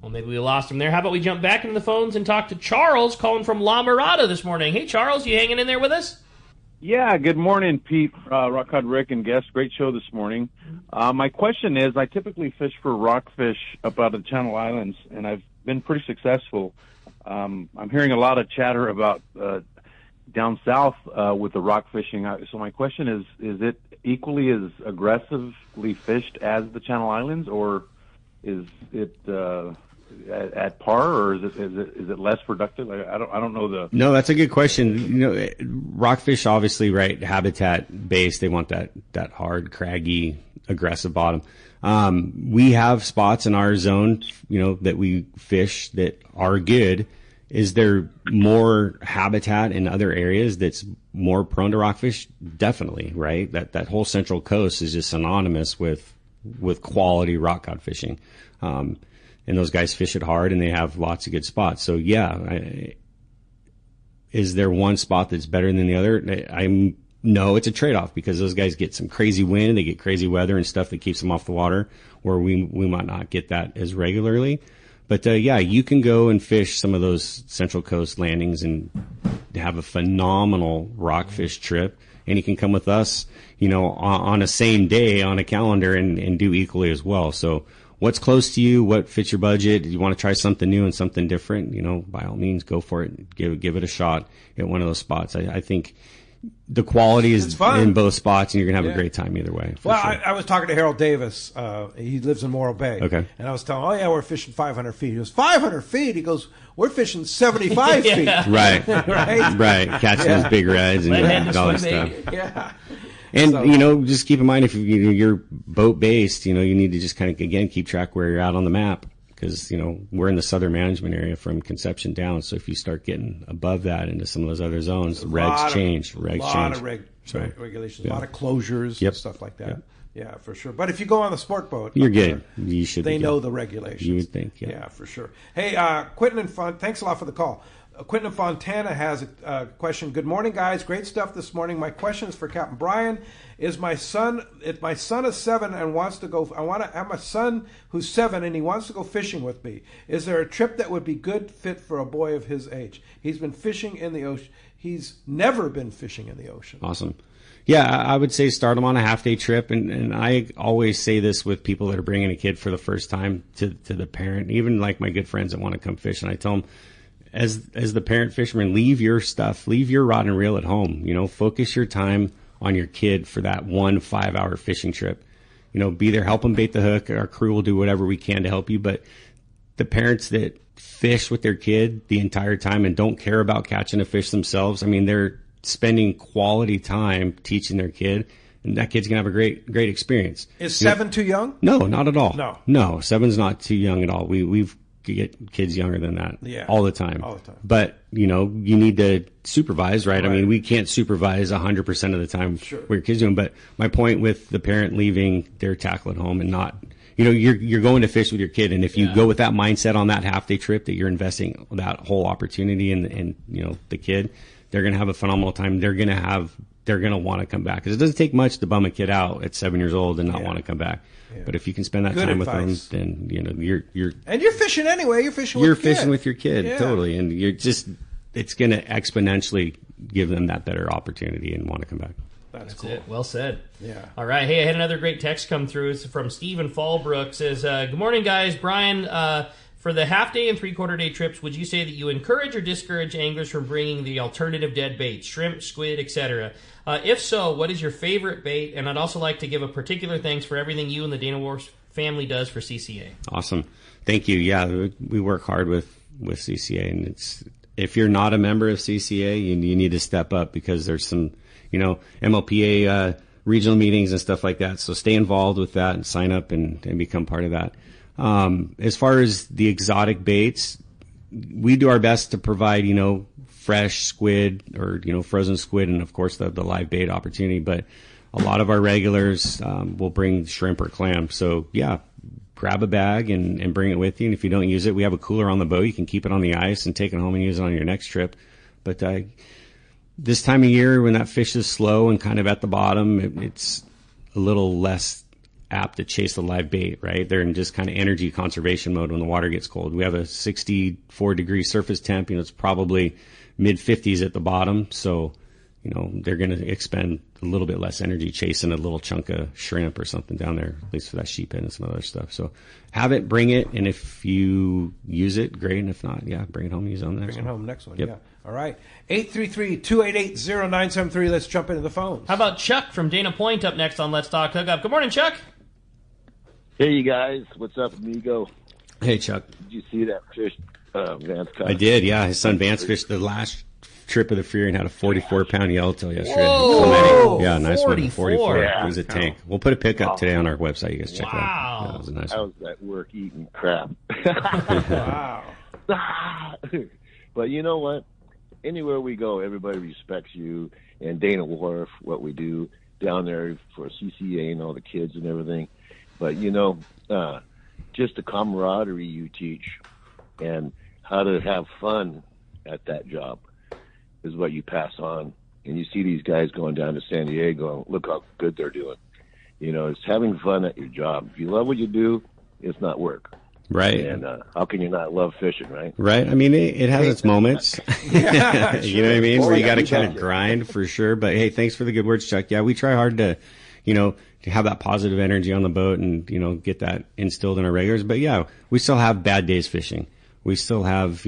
Well, maybe we lost him there. How about we jump back into the phones and talk to Charles, calling from La Mirada this morning. Hey, Charles, you hanging in there with us? Yeah, good morning, Pete, Rockcod Rick, and guests. Great show this morning. My question is, I typically fish for rockfish up out of the Channel Islands, and I've been pretty successful. I'm hearing a lot of chatter about down south with the rock fishing. So my question is it equally as aggressively fished as the Channel Islands, or is it at par, or is it less productive? I don't know the. No, that's a good question. Rockfish obviously, right, habitat based. They want that hard, craggy, aggressive bottom. We have spots in our zone, that we fish that are good. Is there more habitat in other areas that's more prone to rockfish? Definitely, right? That whole central coast is just synonymous with quality rock cod fishing. And those guys fish it hard, and they have lots of good spots. So, yeah, is there one spot that's better than the other? No, it's a trade-off, because those guys get some crazy wind, they get crazy weather and stuff that keeps them off the water, where we might not get that as regularly. But, yeah, you can go and fish some of those Central Coast landings and have a phenomenal rockfish trip. And you can come with us, on a same day on a calendar and do equally as well. So what's close to you? What fits your budget? You want to try something new and something different? By all means, go for it. Give it a shot at one of those spots. I think the quality is fun. in both spots, and you're gonna have Yeah. a great time either way. Well, sure. I was talking to Harold Davis. He lives in Morro Bay. Okay. And I was telling him, oh, yeah, we're fishing 500 feet. He goes, 500 feet? He goes, we're fishing 75 feet. Right. Right? Catching those big reds and all that stuff. Yeah. And, So- just keep in mind, if you're boat-based, you need to just kind of, again, keep track where you're at on the map. Because, we're in the southern management area from Conception down. So if you start getting above that into some of those other zones, regs change. A lot of regulations, a lot of closures and stuff like that. Yep. Yeah, for sure. But if you go on the sport boat, You're good. You should They be know good. the regulations. You would think, yeah. Yeah, for sure. Hey, Quentin and thanks a lot for the call. Quentin Fontana has a question. Good morning, guys. Great stuff this morning. My question is for Captain Brian. If my son is 7 and wants to go, I want to have my son who's 7 and he wants to go fishing with me. Is there a trip that would be good fit for a boy of his age? He's been fishing in the ocean. He's never been fishing in the ocean. Awesome. Yeah, I would say start them on a half-day trip. And I always say this with people that are bringing a kid for the first time to the parent, even like my good friends that want to come fish. And I tell them, as the parent fisherman, leave your stuff, leave your rod and reel at home. Focus your time on your kid for that 1 5-hour fishing trip. Be there, help them bait the hook. Our crew will do whatever we can to help you. But the parents that fish with their kid the entire time and don't care about catching a fish themselves, they're spending quality time teaching their kid, and that kid's gonna have a great experience. Is 7 too young? No, not at all. No. 7's not too young at all. We've get kids younger than that all the time. But you need to supervise, right? We can't supervise 100% of the time what your kids doing. But my point with the parent leaving their tackle at home and not, you're going to fish with your kid, and if you go with that mindset on that half-day trip that you're investing that whole opportunity in the kid, they're going to have a phenomenal time. They're going to want to come back, because it doesn't take much to bum a kid out at 7 years old and not want to come back. Yeah. But if you can spend that time with them, then you're and you're fishing anyway. You're fishing with your kid totally, and it's going to exponentially give them that better opportunity and want to come back. That's cool. It. Well said. Yeah. All right. Hey, I had another great text come through. It's from Stephen Fallbrook. Says, "Good morning, guys. Brian, for the half-day and three-quarter-day trips, would you say that you encourage or discourage anglers from bringing the alternative dead bait, shrimp, squid, etc.? If so, what is your favorite bait? And I'd also like to give a particular thanks for everything you and the Dana Wharf family does for CCA." Awesome. Thank you. Yeah, we work hard with CCA, and if you're not a member of CCA, you need to step up, because there's some, MLPA regional meetings and stuff like that. So stay involved with that and sign up and become part of that. As far as the exotic baits, we do our best to provide, fresh squid or, frozen squid, and of course the live bait opportunity. But a lot of our regulars will bring shrimp or clam. So yeah, grab a bag and bring it with you. And if you don't use it, we have a cooler on the boat. You can keep it on the ice and take it home and use it on your next trip. But this time of year, when that fish is slow and kind of at the bottom, it's a little less apt to chase the live bait, right? They're in just kind of energy conservation mode when the water gets cold. We have a 64-degree surface temp. It's probably mid-50s at the bottom. So, they're going to expend a little bit less energy chasing a little chunk of shrimp or something down there, at least for that sheephead and some other stuff. So have it, bring it, and if you use it, great. And if not, bring it home and use it on the next one. Bring it home next one, Yep. yeah. All right. 833-288-0973. Let's jump into the phones. How about Chuck from Dana Point up next on Let's Talk Hookup? Good morning, Chuck. Hey, you guys. What's up, amigo? Hey, Chuck. Did you see that fish Vance caught? I did, yeah. His son Vance fished the last trip of the Fury and had a 44-pound yellowtail yesterday. Whoa! Yeah, nice 44. one. Yeah. It was a tank. We'll put a pic up today on our website. You guys check it out. Wow. Yeah, it was a nice I one. was at work eating crap. Wow. But you know what? Anywhere we go, everybody respects you and Dana Wharf, what we do down there for CCA and all the kids and everything. But, just the camaraderie you teach and how to have fun at that job is what you pass on. And you see these guys going down to San Diego, and look how good they're doing. It's having fun at your job. If you love what you do, it's not work. Right. And how can you not love fishing, right? Right. It has its moments. Yeah, You know what I mean? Where you got to you kind of betcha. grind for sure. But hey, thanks for the good words, Chuck. Yeah, we try hard to, to have that positive energy on the boat and, get that instilled in our regulars. But yeah, we still have bad days fishing. We still have,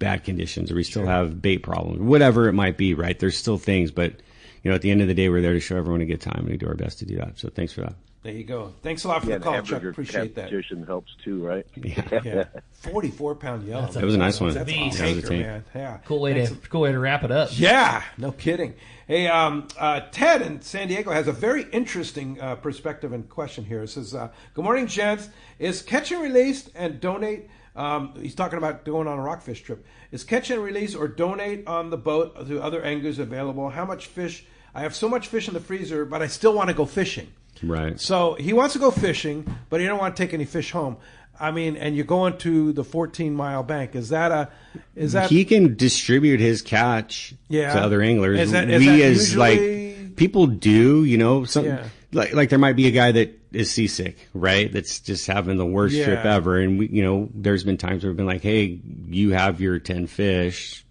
bad conditions, or we still have bait problems, whatever it might be, right? There's still things, but at the end of the day, we're there to show everyone a good time, and we do our best to do that. So thanks for that. There you go. Thanks a lot for the call, Chuck. Appreciate that. Competition helps too, right? Yeah. 44-pound yellow. That was a nice one. That's Beast. a tanker, man. Yeah. Cool way to wrap it up. Yeah, no kidding. Hey, Ted in San Diego has a very interesting perspective and question here. It says, good morning, gents. Is catch and release and donate, he's talking about going on a rockfish trip. Is catch and release or donate on the boat to other anglers available? How much fish? I have so much fish in the freezer, but I still want to go fishing. Right. So he wants to go fishing, but he don't want to take any fish home. I mean, and you're going to the 14-mile bank. Is that he can distribute his catch to other anglers? Is that usually... people do, like there might be a guy that is seasick, right? That's just having the worst trip ever, and we, there's been times where we've been like, hey, you have your 10 fish,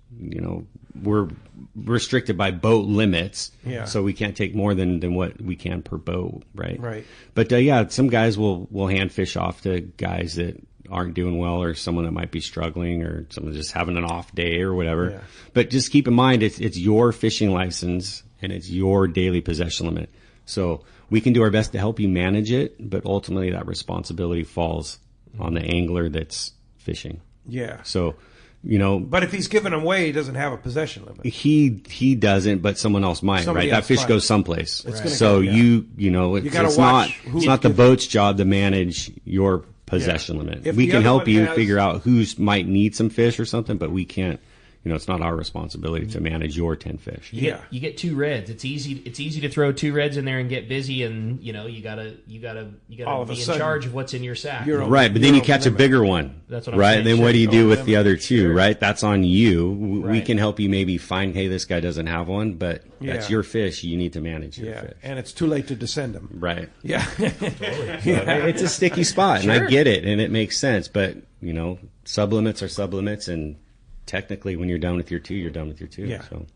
we're restricted by boat limits, so we can't take more than what we can per boat, right? Right. But some guys will hand fish off to guys that aren't doing well, or someone that might be struggling, or someone just having an off day or whatever. Yeah. But just keep in mind, it's your fishing license and it's your daily possession limit. So we can do our best to help you manage it, but ultimately that responsibility falls on the angler that's fishing. Yeah. So. But if he's giving away, he doesn't have a possession limit. He doesn't, but someone else might, right? That fish goes someplace. So it's not the boat's job to manage your possession limit. We can help you figure out who might need some fish or something, but we can't. It's not our responsibility to manage your 10 fish. You get 2 reds. It's easy to throw 2 reds in there and get busy, and you gotta be in charge of what's in your sack. Right, but then you catch a bigger one. That's what I'm right. saying. Then what do you do with the other 2? Right, that's on you. We can help you maybe find, hey, this guy doesn't have one, but that's your fish. You need to manage your fish. And it's too late to descend them. Right. Yeah. It's a sticky spot, and I get it, and it makes sense, but sublimits are sublimits, and technically, when you're done with your 2, you're done with your 2. Yeah. So.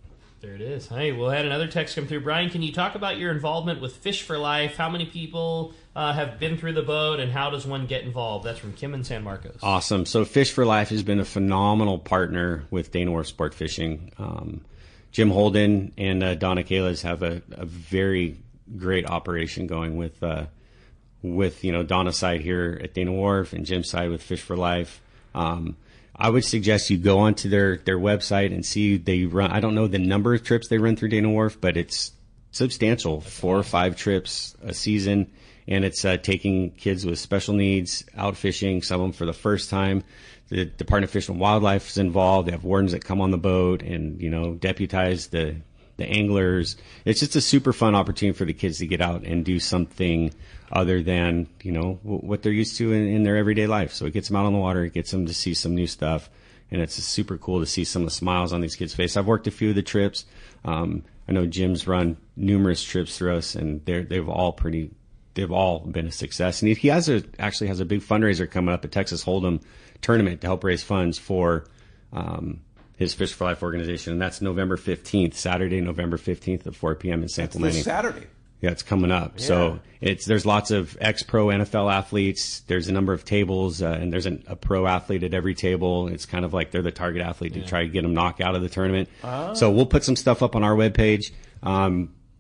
There it is. Hey, we'll had another text come through. Brian, can you talk about your involvement with Fish for Life? How many people have been through the boat, and how does one get involved? That's from Kim in San Marcos. Awesome. So Fish for Life has been a phenomenal partner with Dana Wharf Sportfishing. Jim Holden and Donna Kalas have a very great operation going with Donna's side here at Dana Wharf and Jim's side with Fish for Life. I would suggest you go onto their website and see they run. I don't know the number of trips they run through Dana Wharf, but it's substantial. 4 or 5 trips a season, and it's taking kids with special needs out fishing. Some of them for the first time. The Department of Fish and Wildlife is involved. They have wardens that come on the boat and deputize the anglers. It's just a super fun opportunity for the kids to get out and do something other than, what they're used to in their everyday life. So it gets them out on the water, it gets them to see some new stuff, and it's super cool to see some of the smiles on these kids' face. I've worked a few of the trips. I know Jim's run numerous trips through us, and they've all been a success. And he actually has a big fundraiser coming up, a Texas Hold'em tournament to help raise funds for his Fish for Life organization, and that's November 15th, Saturday, November 15th at 4 p.m. in San Clemente. This Saturday. Yeah, it's coming up. Yeah. So there's lots of ex-pro NFL athletes. There's a number of tables, and there's a pro athlete at every table. It's kind of like they're the target athlete to try to get them knocked out of the tournament. So we'll put some stuff up on our webpage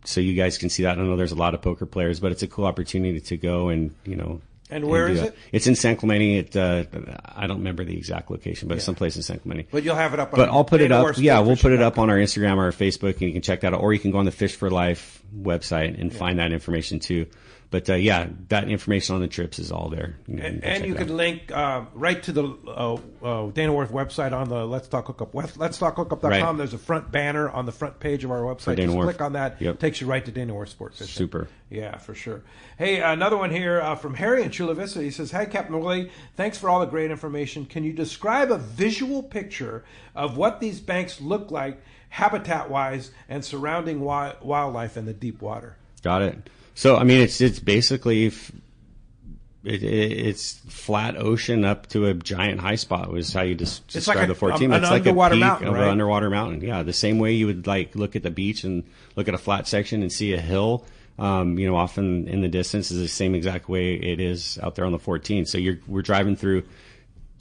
so you guys can see that. I know there's a lot of poker players, but it's a cool opportunity to go and, And where is it? It's in San Clemente. I don't remember the exact location, but it's someplace in San Clemente. But you'll have it up on But I'll put it up. Yeah, we'll put it up on our Instagram or our Facebook, and you can check that out. Or you can go on the Fish for Life website and find that information too. But that information on the trips is all there. And you can link right to the Dana Wharf website on the Let's Talk Hookup. Let'sTalkHookup.com. Right. There's a front banner on the front page of our website. Just click on that. Yep. Takes you right to Dana Wharf Sportfishing. Super. Yeah, for sure. Hey, another one here from Harry in Chula Vista. He says, "Hi, Captain Woolley. Thanks for all the great information. Can you describe a visual picture of what these banks look like habitat-wise and surrounding wildlife in the deep water?" Got it. So, I mean, it's basically it's flat ocean up to a giant high spot was how you describe the 14. It's like a peak mountain, of right? an underwater mountain. Yeah, the same way you would look at the beach and look at a flat section and see a hill. Often in the distance is the same exact way it is out there on the 14. So we're driving through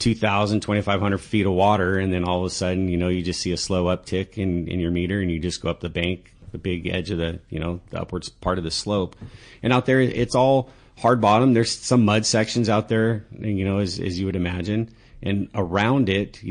2,000, 2,500 feet of water, and then all of a sudden, you just see a slow uptick in your meter, and you just go up the bank, the big edge of the, the upwards part of the slope. And out there, it's all hard bottom. There's some mud sections out there, as you would imagine. And around it,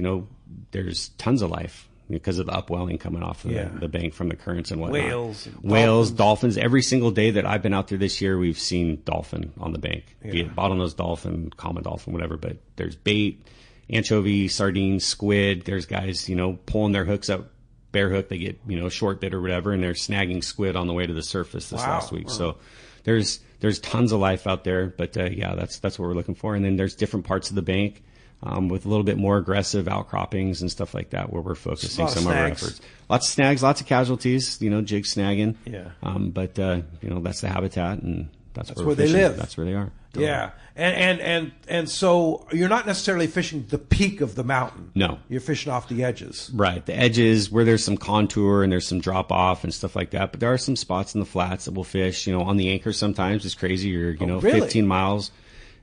there's tons of life because of the upwelling coming off of the bank from the currents and whatnot. Whales, dolphins. Every single day that I've been out there this year, we've seen dolphin on the bank, be it bottlenose dolphin, common dolphin, whatever. But there's bait, anchovy, sardines, squid. There's guys, pulling their hooks up, bare hook. They get, short bit or whatever, and they're snagging squid on the way to the surface this last week. So there's tons of life out there. But that's what we're looking for. And then there's different parts of the bank. With a little bit more aggressive outcroppings and stuff like that, where we're focusing some of our efforts. Lots of snags, lots of casualties, jig snagging. Yeah. But that's the habitat, and that's where they live. That's where they are. Yeah. And so you're not necessarily fishing the peak of the mountain. No. You're fishing off the edges. Right. The edges where there's some contour and there's some drop off and stuff like that. But there are some spots in the flats that we'll fish. On the anchor sometimes it's crazy. You're, really? 15 miles.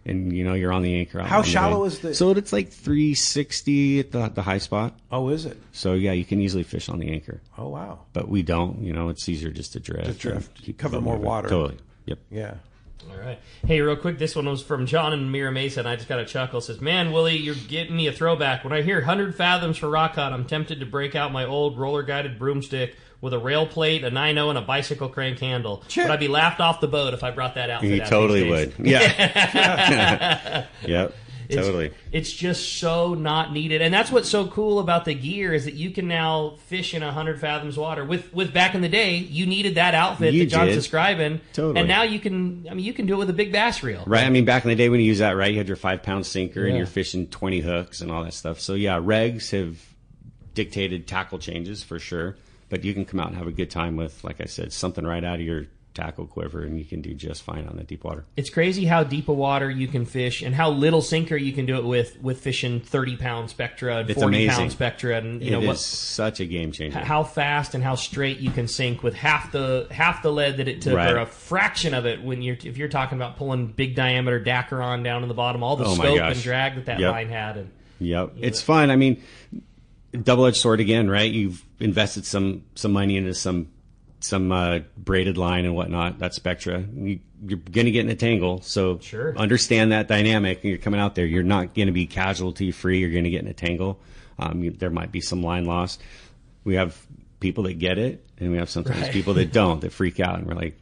And, you're on the anchor. How shallow is the... So it's like 360 at the high spot. Oh, is it? So, yeah, you can easily fish on the anchor. Oh, wow. But we don't. It's easier just to drift. Cover more water. Totally. Yep. Yeah. All right. Hey, real quick, this one was from John in Mira Mesa, and I just got a chuckle. It says, man, Woolley, you're getting me a throwback. When I hear 100 fathoms for rock cod, I'm tempted to break out my old roller-guided broomstick with a rail plate, a 9.0, and a bicycle crank handle. Sure. But I'd be laughed off the boat if I brought that outfit You out totally these days. would. Yeah. Yep. Totally. It's just so not needed. And that's what's so cool about the gear is that you can now fish in 100 fathoms water. With back in the day, you needed that outfit that John's describing. Totally. And now you can do it with a big bass reel. Right. Back in the day when you used that, right, you had your 5-pound sinker and you're fishing 20 hooks and all that stuff. So, yeah, regs have dictated tackle changes for sure. But you can come out and have a good time with, like I said, something right out of your tackle quiver, and you can do just fine on the deep water. It's crazy how deep a water you can fish and how little sinker you can do it with fishing 30-pound Spectra and 40-pound Spectra. And it is such a game changer. How fast and how straight you can sink with half the lead that it took, or a fraction of it if you're talking about pulling big diameter Dacron down in the bottom, all the scope and drag that line had. It's fun. Double-edged sword again, right? You've invested some money into some braided line and whatnot. That's Spectra. You're going to get in a tangle, so understand that dynamic. And you're coming out there, you're not going to be casualty free. You're going to get in a tangle. There might be some line loss. We have people that get it, and we have sometimes people that don't, that freak out, and we're like,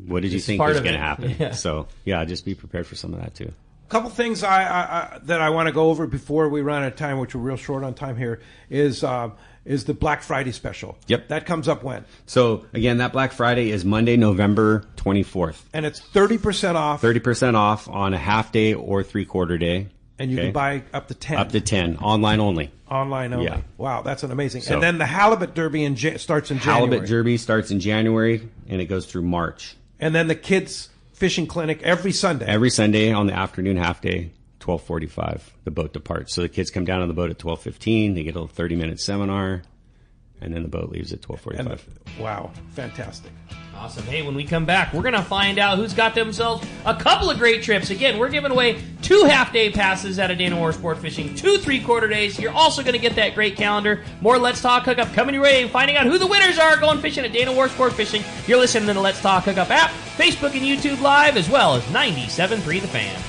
what did you think was going to happen? Yeah. So just be prepared for some of that too. A couple things that I want to go over before we run out of time, which we're real short on time here, is the Black Friday special. Yep. That comes up when? So, again, that Black Friday is Monday, November 24th. And it's 30% off. 30% off on a half day or 3/4 day. And you can buy up to 10. Up to 10. Online only. Online only. Yeah. Wow, that's an amazing. And then the Halibut Derby starts in January. Halibut Derby starts in January, and it goes through March. And then the kids' fishing clinic every Sunday. Every Sunday on the afternoon half day, 12:45, the boat departs. So the kids come down on the boat at 12:15. They get a 30-minute seminar, and then the boat leaves at 12:45. Wow, fantastic. Awesome. Hey, when we come back, we're going to find out who's got themselves a couple of great trips. Again, we're giving away 2 half-day passes out of Dana Wharf Sport Fishing, 2 3/4 days. You're also going to get that great calendar. More Let's Talk Hookup coming your way, finding out who the winners are going fishing at Dana Wharf Sport Fishing. You're listening to the Let's Talk Hookup app, Facebook and YouTube Live, as well as 97.3 The Fan.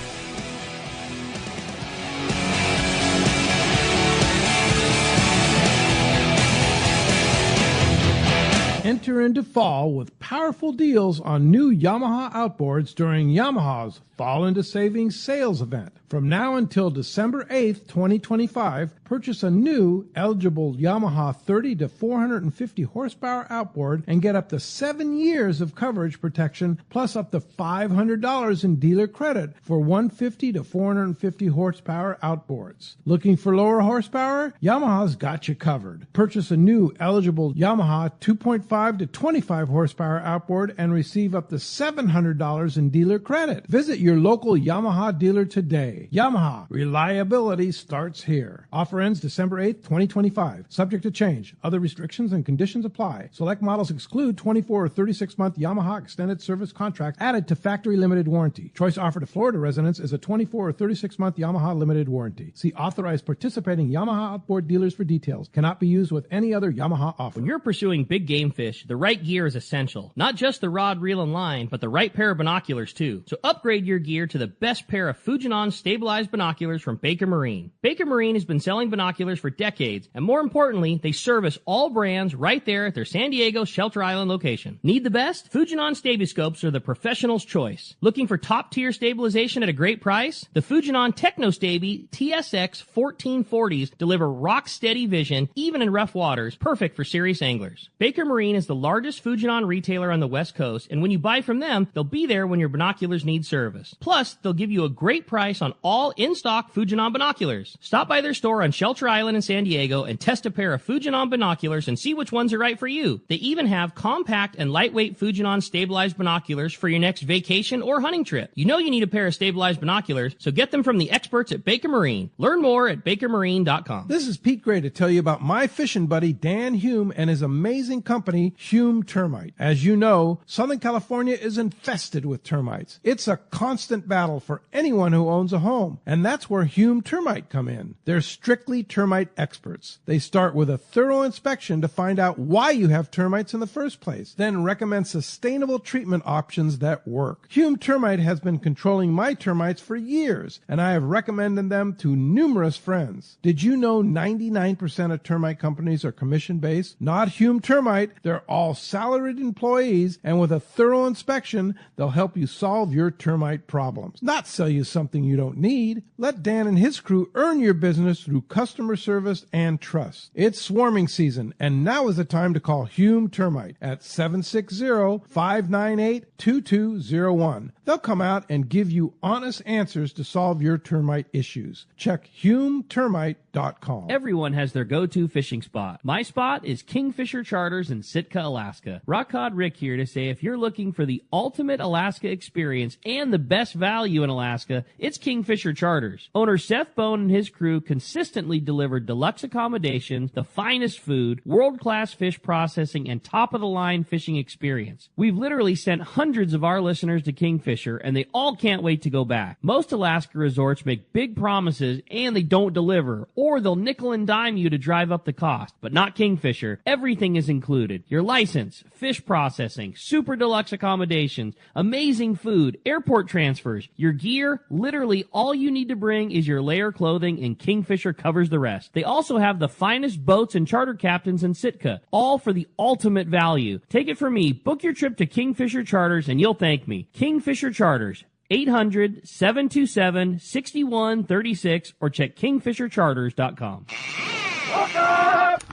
Enter into fall with powerful deals on new Yamaha outboards during Yamaha's Fall into Savings sales event. From now until December 8th, 2025, purchase a new eligible Yamaha 30 to 450 horsepower outboard and get up to 7 years of coverage protection plus up to $500 in dealer credit for 150 to 450 horsepower outboards. Looking for lower horsepower? Yamaha's got you covered. Purchase a new eligible Yamaha 2.5 to 25 horsepower outboard and receive up to $700 in dealer credit. Visit your local Yamaha dealer today. today. Yamaha, reliability starts here. Offer ends December 8th, 2025. Subject to change. Other restrictions and conditions apply. Select models exclude 24 or 36-month Yamaha extended service contract added to factory limited warranty. Choice offer to Florida residents is a 24 or 36-month Yamaha limited warranty. See authorized participating Yamaha outboard dealers for details. Cannot be used with any other Yamaha offer. When you're pursuing big game fish, the right gear is essential. Not just the rod, reel, and line, but the right pair of binoculars too. So upgrade your gear to the best pair of Fujinon stabilized binoculars from Baker Marine. Baker Marine has been selling binoculars for decades, and more importantly, they service all brands right there at their San Diego Shelter Island location. Need the best? Fujinon Stabiscopes are the professional's choice. Looking for top-tier stabilization at a great price? The Fujinon TechnoStabi TSX 1440s deliver rock-steady vision, even in rough waters, perfect for serious anglers. Baker Marine is the largest Fujinon retailer on the West Coast, and when you buy from them, they'll be there when your binoculars need service. Plus, they'll give you a great price on all in-stock Fujinon binoculars. Stop by their store on Shelter Island in San Diego and test a pair of Fujinon binoculars and see which ones are right for you. They even have compact and lightweight Fujinon stabilized binoculars for your next vacation or hunting trip. You know you need a pair of stabilized binoculars, so get them from the experts at Baker Marine. Learn more at bakermarine.com. This is Pete Gray to tell you about my fishing buddy Dan Hume and his amazing company, Hume Termite. As you know, Southern California is infested with termites. It's a constant battle for anyone who owns a home, and that's where Hume Termite come in. They're strictly termite experts. They start with a thorough inspection to find out why you have termites in the first place, then recommend sustainable treatment options that work. Hume Termite has been controlling my termites for years, and I have recommended them to numerous friends. Did you know 99% of termite companies are commission-based? Not Hume Termite. They're all salaried employees, and with a thorough inspection, they'll help you solve your termite problems. Not sell you something you don't need. Let Dan and his crew earn your business through customer service and trust. It's swarming season, and now is the time to call Hume Termite at 760-598-2201. They'll come out and give you honest answers to solve your termite issues. Check HumeTermite.com. Everyone has their go-to fishing spot. My spot is Kingfisher Charters in Sitka, Alaska. Rock Cod Rick here to say if you're looking for the ultimate Alaska experience and the best value in Alaska, it's Kingfisher Charters. Owner Seth Bone and his crew consistently deliver deluxe accommodations, the finest food, world-class fish processing, and top-of-the-line fishing experience. We've literally sent hundreds of our listeners to Kingfisher, and they all can't wait to go back. Most Alaska resorts make big promises, and they don't deliver, or they'll nickel and dime you to drive up the cost. But not Kingfisher. Everything is included. Your license, fish processing, super deluxe accommodations, amazing food, airport transfers, your gear. Literally all you need to bring is your layer clothing, and Kingfisher covers the rest. They also have the finest boats and charter captains in Sitka, all for the ultimate value. Take it from me, book your trip to Kingfisher Charters and you'll thank me. Kingfisher Charters, 800-727-6136 or check kingfishercharters.com.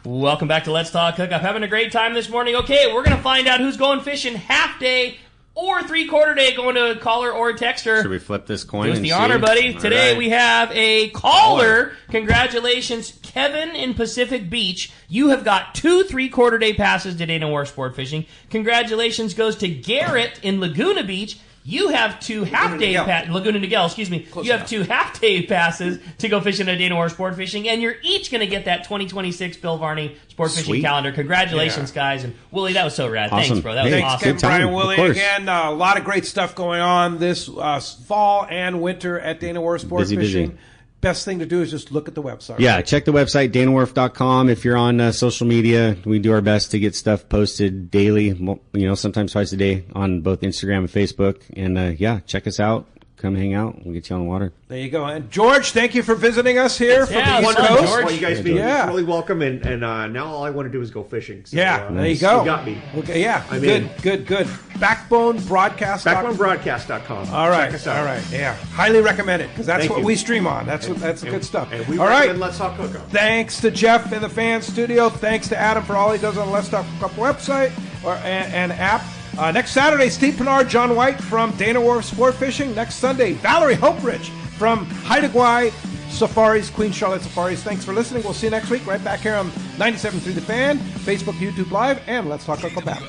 Welcome back to Let's Talk Hookup. Having a great time this morning. Okay, we're going to find out who's going fishing half day or 3/4 day, going to a caller or a texter. Should we flip this coin? Do us and the see? honor, buddy. All Today right. we have a caller. Congratulations, Kevin in Pacific Beach. You have got 2 3/4 day passes to Dana Wharf Sport Fishing. Congratulations goes to Garrett in Laguna Beach. You have 2 half-day Laguna Niguel, excuse me. You have 2 half-day passes to go fishing at Dana Wharf Sport Fishing, and you're each going to get that 2026 Bill Varney Sport Fishing calendar. Congratulations, guys. And Woolley, that was so rad. Awesome. Thanks, bro. That was Thanks, awesome. Ken, Brian, Woolley again. A lot of great stuff going on this fall and winter at Dana Wharf Sport Fishing. Busy. Best thing to do is just look at the website. Yeah, check the website, danawharf.com. If you're on social media, we do our best to get stuff posted daily, sometimes twice a day on both Instagram and Facebook. And, check us out. Come hang out. We'll get you on the water. There you go. And George, thank you for visiting us here from the East Coast. Well, you guys being really welcome, and now all I want to do is go fishing. So, there you go. You got me. Okay, I'm good. Backbonebroadcast.com. All right. Check us out. All right. Yeah. Highly recommend it because that's Thank what you. we stream on. That's good stuff. And we all right. recommend Let's Talk Hookup. Thanks to Jeff in the fan studio. Thanks to Adam for all he does on the Let's Talk Hookup website and app. Next Saturday, Steve Pinard, John White from Dana Wharf Sport Fishing. Next Sunday, Valerie Hoperich from Haida Gwaii Safaris, Queen Charlotte Safaris. Thanks for listening. We'll see you next week right back here on 97.3 The Fan, Facebook, YouTube Live, and Let's Talk Hookup app.